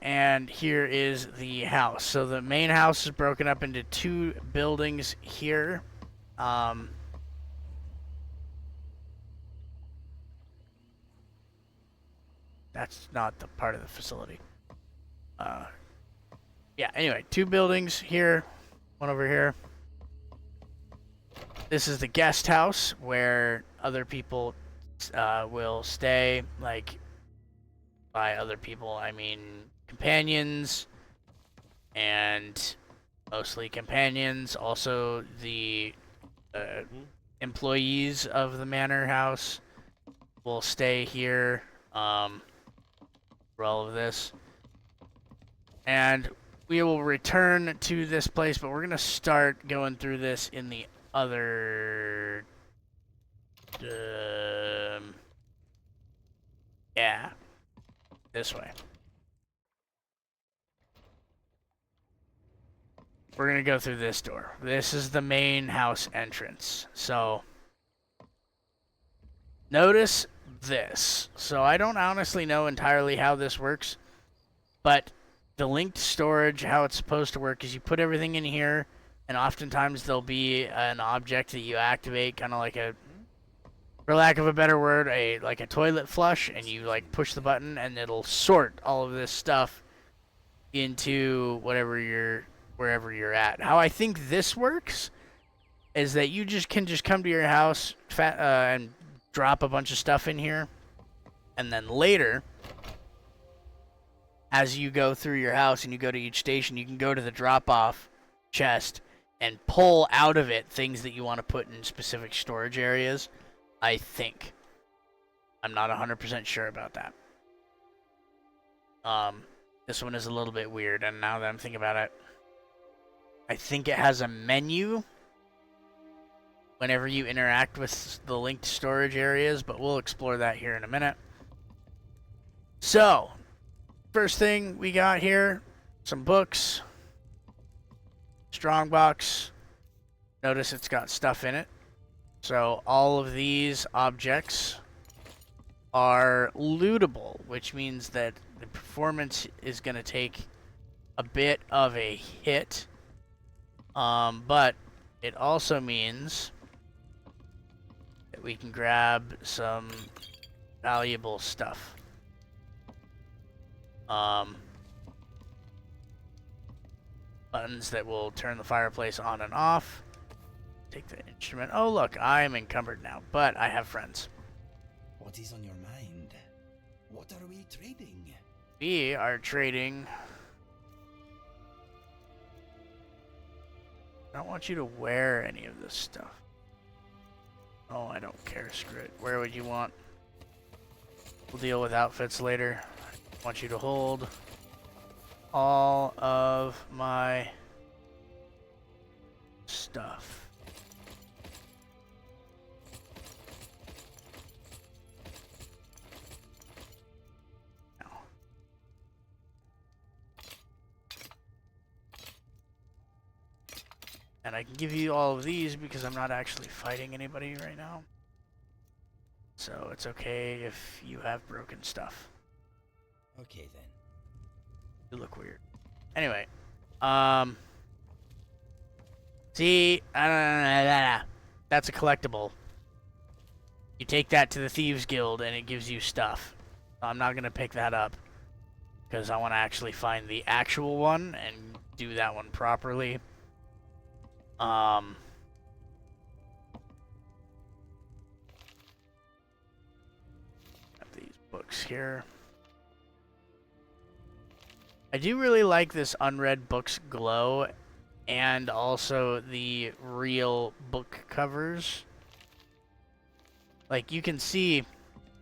And here is the house. So the main house is broken up into two buildings here. That's not the part of the facility. Yeah, anyway, two buildings here, one over here. This is the guest house where other people will stay. Like, by other people, I mean companions, and mostly companions. Also, the employees of the manor house will stay here for all of this. And we will return to this place, but we're going to start going through this in the other this way. We're going to go through this door. This is the main house entrance. So, notice this. So, I don't honestly know entirely how this works, but the linked storage, how it's supposed to work is you put everything in here, and oftentimes there'll be an object that you activate, kind of like a, for lack of a better word, like a toilet flush, and you like push the button, and it'll sort all of this stuff into wherever you're at. How I think this works is that you can come to your house and drop a bunch of stuff in here, and then later, as you go through your house and you go to each station, you can go to the drop-off chest and pull out of it things that you want to put in specific storage areas. I think. I'm not 100% sure about that. This one is a little bit weird, and now that I'm thinking about it, I think it has a menu whenever you interact with the linked storage areas, but we'll explore that here in a minute. So, first thing we got here, some books. Strongbox. Notice it's got stuff in it. So all of these objects are lootable, which means that the performance is going to take a bit of a hit. But it also means that we can grab some valuable stuff. Buttons that will turn the fireplace on and off. Take the instrument. Oh, look, I'm encumbered now, but I have friends. What is on your mind? What are we trading? We are trading. I don't want you to wear any of this stuff. Oh, I don't care. Screw it. Where would you want? We'll deal with outfits later. I want you to hold all of my stuff. Now. And I can give you all of these because I'm not actually fighting anybody right now. So it's okay if you have broken stuff. Okay then. You look weird. Anyway, see, that's a collectible. You take that to the Thieves Guild and it gives you stuff. I'm not gonna pick that up because I want to actually find the actual one and do that one properly. Have these books here. I do really like this unread books glow and also the real book covers. Like you can see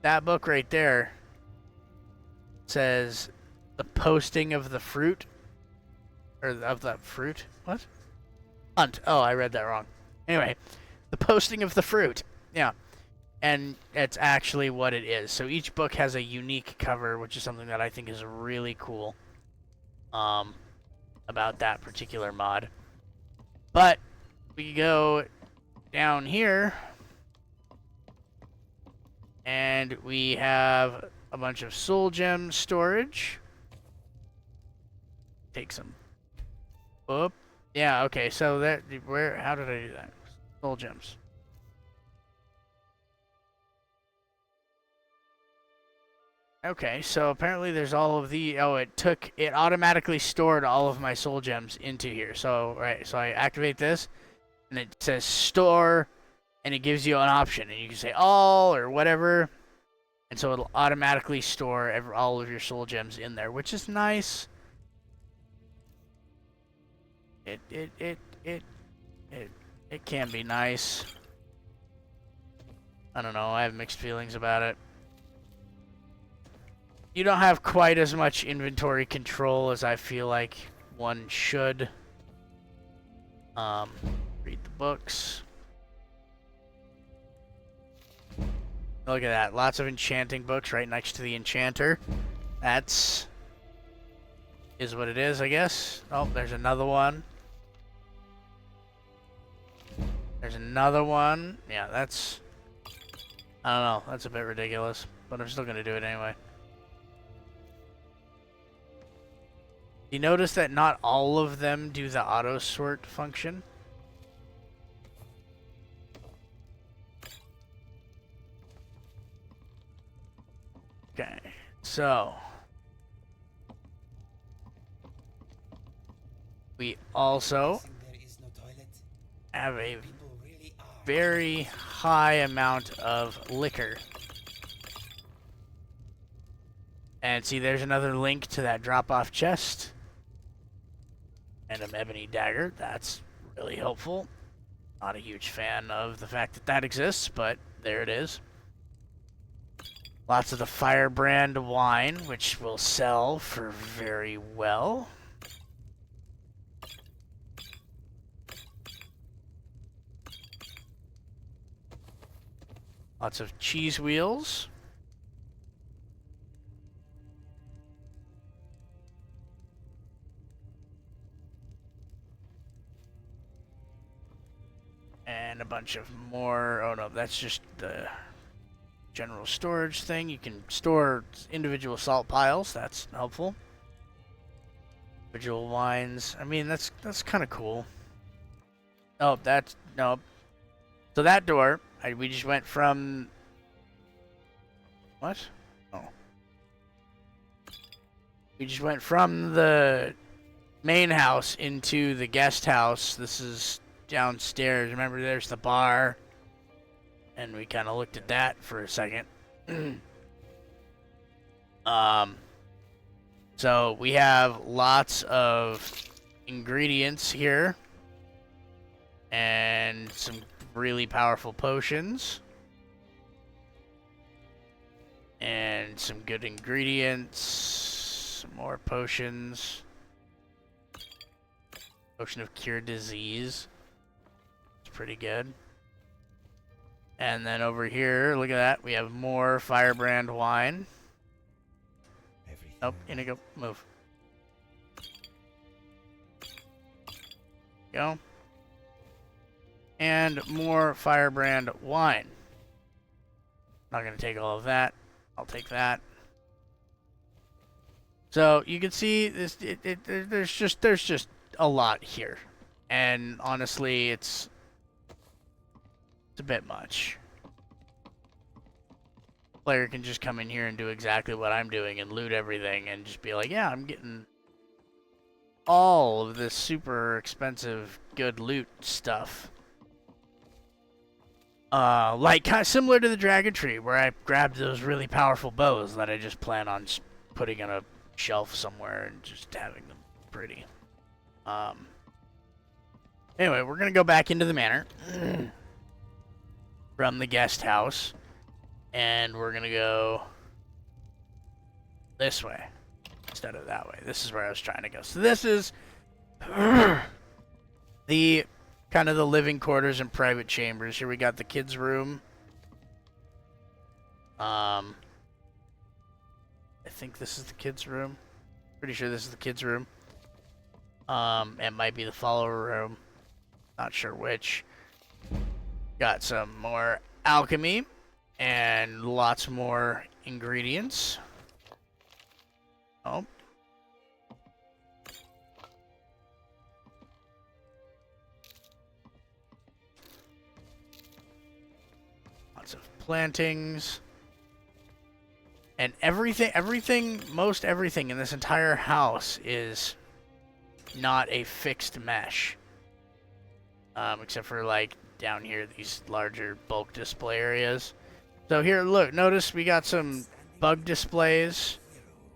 that book right there says the posting of the fruit or of the fruit. What? Hunt. Oh, I read that wrong. Anyway, the posting of the fruit. Yeah. And it's actually what it is. So each book has a unique cover, which is something that I think is really cool. About that particular mod. But we go down here and we have a bunch of soul gem storage. Take some. Whoop. Yeah, okay, so that how did I do that? Soul gems. Okay, so apparently there's all of the, it automatically stored all of my soul gems into here. So, right, so I activate this, and it says store, and it gives you an option, and you can say all, or whatever, and so it'll automatically store all of your soul gems in there, which is nice. It can be nice. I don't know, I have mixed feelings about it. You don't have quite as much inventory control as I feel like one should. Read the books. Look at that. Lots of enchanting books right next to the enchanter. That's what it is, I guess. Oh, there's another one. There's another one. Yeah, that's... I don't know. That's a bit ridiculous. But I'm still going to do it anyway. You notice that not all of them do the auto sort function? Okay, so we also There is no toilet. have a People really are. very high amount of liquor. And see, there's another link to that drop-off chest. And an ebony dagger. That's really helpful. Not a huge fan of the fact that that exists, but there it is. Lots of the firebrand wine, which will sell for very well. Lots of cheese wheels. And a bunch of more. Oh no, that's just the general storage thing. You can store individual salt piles. That's helpful. Individual wines. I mean, that's kind of cool. Oh, that's no. So that door, we just went from. What? Oh. We just went from the main house into the guest house. This is downstairs. Remember, there's the bar. And we kind of looked at that for a second. So we have lots of ingredients here. And some really powerful potions. And some good ingredients. Some more potions. Potion of cure disease. It's pretty good. And then over here, look at that. We have more firebrand wine. Oh, Inigo, move. Go. And more firebrand wine. Not gonna take all of that. I'll take that. So you can see this. There's just a lot here, and honestly, it's a bit much. Player can just come in here and do exactly what I'm doing and loot everything and just be like, yeah, I'm getting all of this super expensive good loot stuff. Like kind of similar to the Dragon Tree, where I grabbed those really powerful bows that I just plan on putting on a shelf somewhere and just having them pretty. Anyway, we're gonna go back into the manor from the guest house, and we're gonna go this way instead of that way. This is where I was trying to go. So this is the kind of the living quarters and private chambers. Here we got the kids' room. I think this is the kids' room. Pretty sure this is the kids' room. It might be the follower room. Not sure which. Got some more alchemy and lots more ingredients. Oh. Lots of plantings. And most everything in this entire house is not a fixed mesh. Except for like down here, these larger bulk display areas. So here, look, notice we got some bug displays.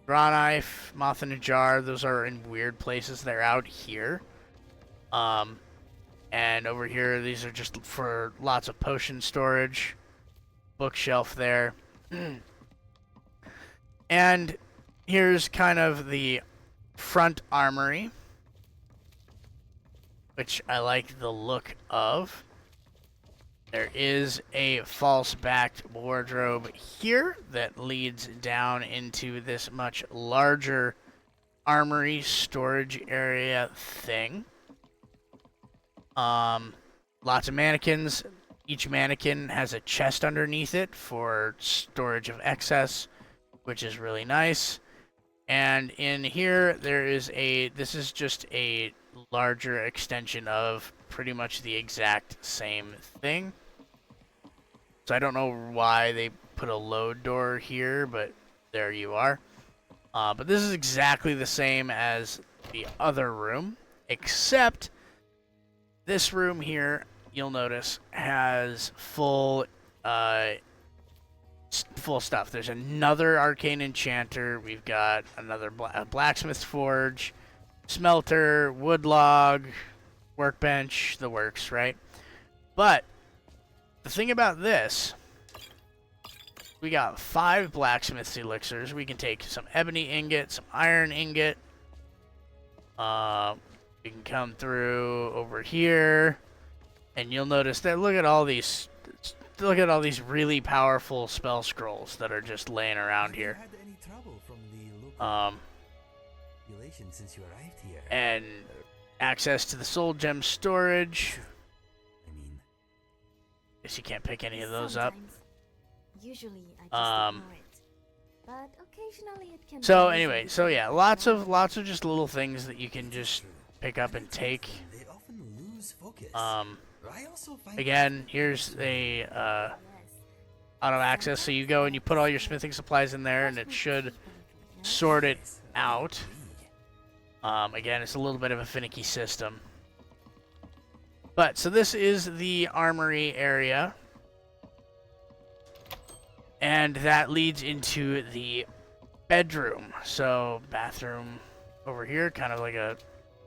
Raw knife, moth in a jar, those are in weird places. They're out here. And over here, these are just for lots of potion storage. Bookshelf there. And here's kind of the front armory, which I like the look of. There is a false backed wardrobe here that leads down into this much larger armory storage area thing. Lots of mannequins. Each mannequin has a chest underneath it for storage of excess, which is really nice. And in here, this is just a larger extension of pretty much the exact same thing. So I don't know why they put a load door here, but there you are. But this is exactly the same as the other room, except this room here, you'll notice, has full stuff. There's another arcane enchanter. We've got another blacksmith forge, smelter, wood log, workbench, the works, right? But the thing about this, we got 5 blacksmith's elixirs. We can take some ebony ingot, some iron ingot. We can come through over here, and you'll notice that look at all these really powerful spell scrolls that are just laying around here. Have you had any trouble from the local population since you arrived here? And access to the soul gem storage. I mean, Guess you can't pick any of those up. Sometimes. Usually I just ignore it. But occasionally it can So be anyway, easy so to yeah, find lots out. of just little things that you can just pick up and take. they often lose focus. I also find Again, here's a Yes. auto access. So you go and you put all your smithing supplies in there, and it should sort it out. Again, it's a little bit of a finicky system. But so this is the armory area, and that leads into the bedroom. So bathroom over here, kind of like a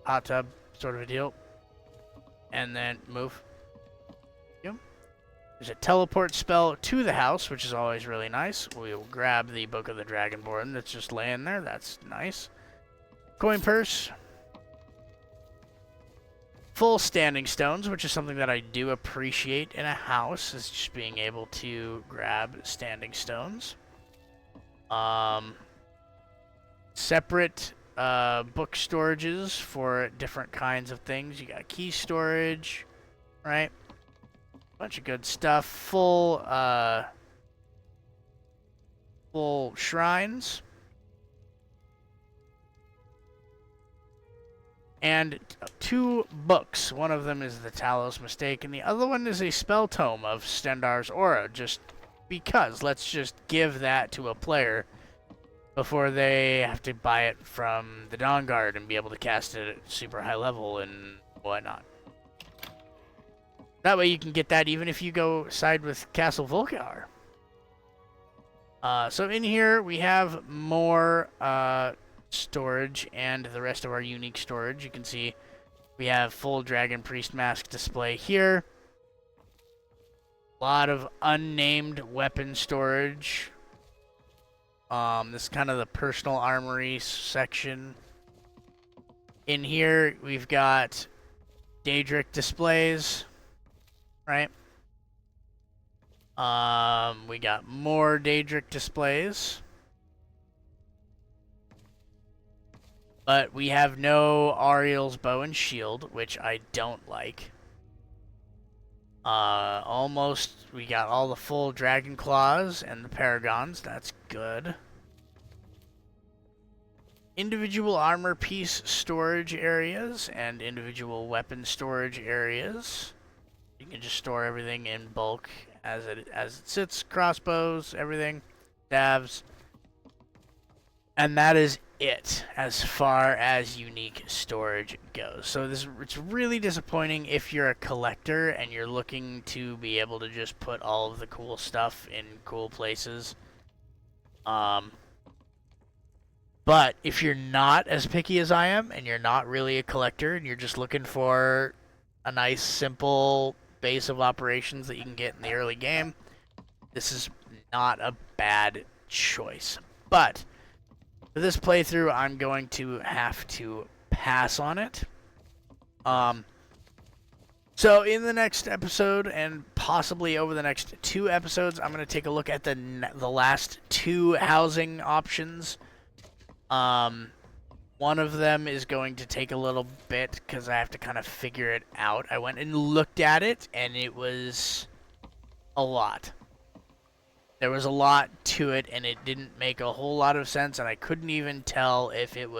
hot tub sort of a deal. And then move. Yep. There's a teleport spell to the house, which is always really nice. We will grab the Book of the Dragonborn that's just laying there. That's nice. Coin purse. Full standing stones, which is something that I do appreciate in a house, is just being able to grab standing stones. Separate book storages for different kinds of things. You got key storage, right? Bunch of good stuff. Full shrines. And 2 books. One of them is the Talos Mistake, and the other one is a spell tome of Stendarr's Aura, just because. Let's just give that to a player before they have to buy it from the Dawn Guard and be able to cast it at super high level and whatnot. That way you can get that even if you go side with Castle Volkar. So in here we have more storage and the rest of our unique storage. You can see we have full Dragon Priest Mask display here. A lot of unnamed weapon storage. This is kind of the personal armory section. In here we've got Daedric displays, right? We got more Daedric displays. But we have no Ariel's bow and shield, which I don't like. We got all the full dragon claws and the paragons. That's good. Individual armor piece storage areas and individual weapon storage areas. You can just store everything in bulk as it sits. Crossbows, everything, staves. And that is it as far as unique storage goes. So it's really disappointing if you're a collector and you're looking to be able to just put all of the cool stuff in cool places. But if you're not as picky as I am and you're not really a collector and you're just looking for a nice simple base of operations that you can get in the early game, this is not a bad choice. But for this playthrough, I'm going to have to pass on it. So in the next episode, and possibly over the next 2 episodes, I'm going to take a look at the last 2 housing options. One of them is going to take a little bit because I have to kind of figure it out. I went and looked at it, and it was a lot. There was a lot to it, and it didn't make a whole lot of sense, and I couldn't even tell if it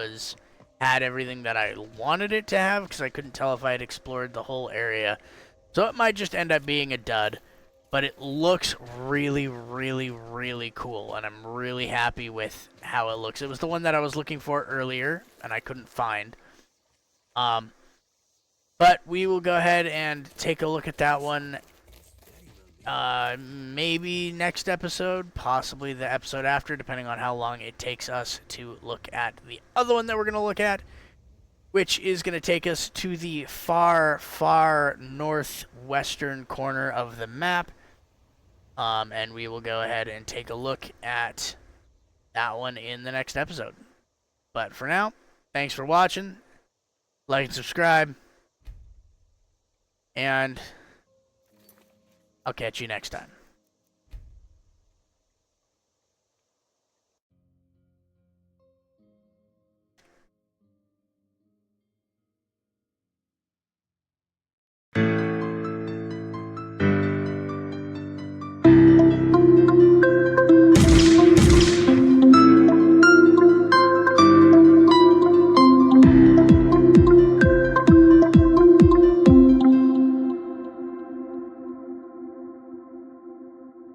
had everything that I wanted it to have, because I couldn't tell if I had explored the whole area. So it might just end up being a dud, but it looks really, really, really cool, and I'm really happy with how it looks. It was the one that I was looking for earlier, and I couldn't find. But we will go ahead and take a look at that one. Maybe next episode, possibly the episode after, depending on how long it takes us to look at the other one that we're going to look at, which is going to take us to the far, far northwestern corner of the map. And we will go ahead and take a look at that one in the next episode. But for now, thanks for watching. Like and subscribe. And I'll catch you next time.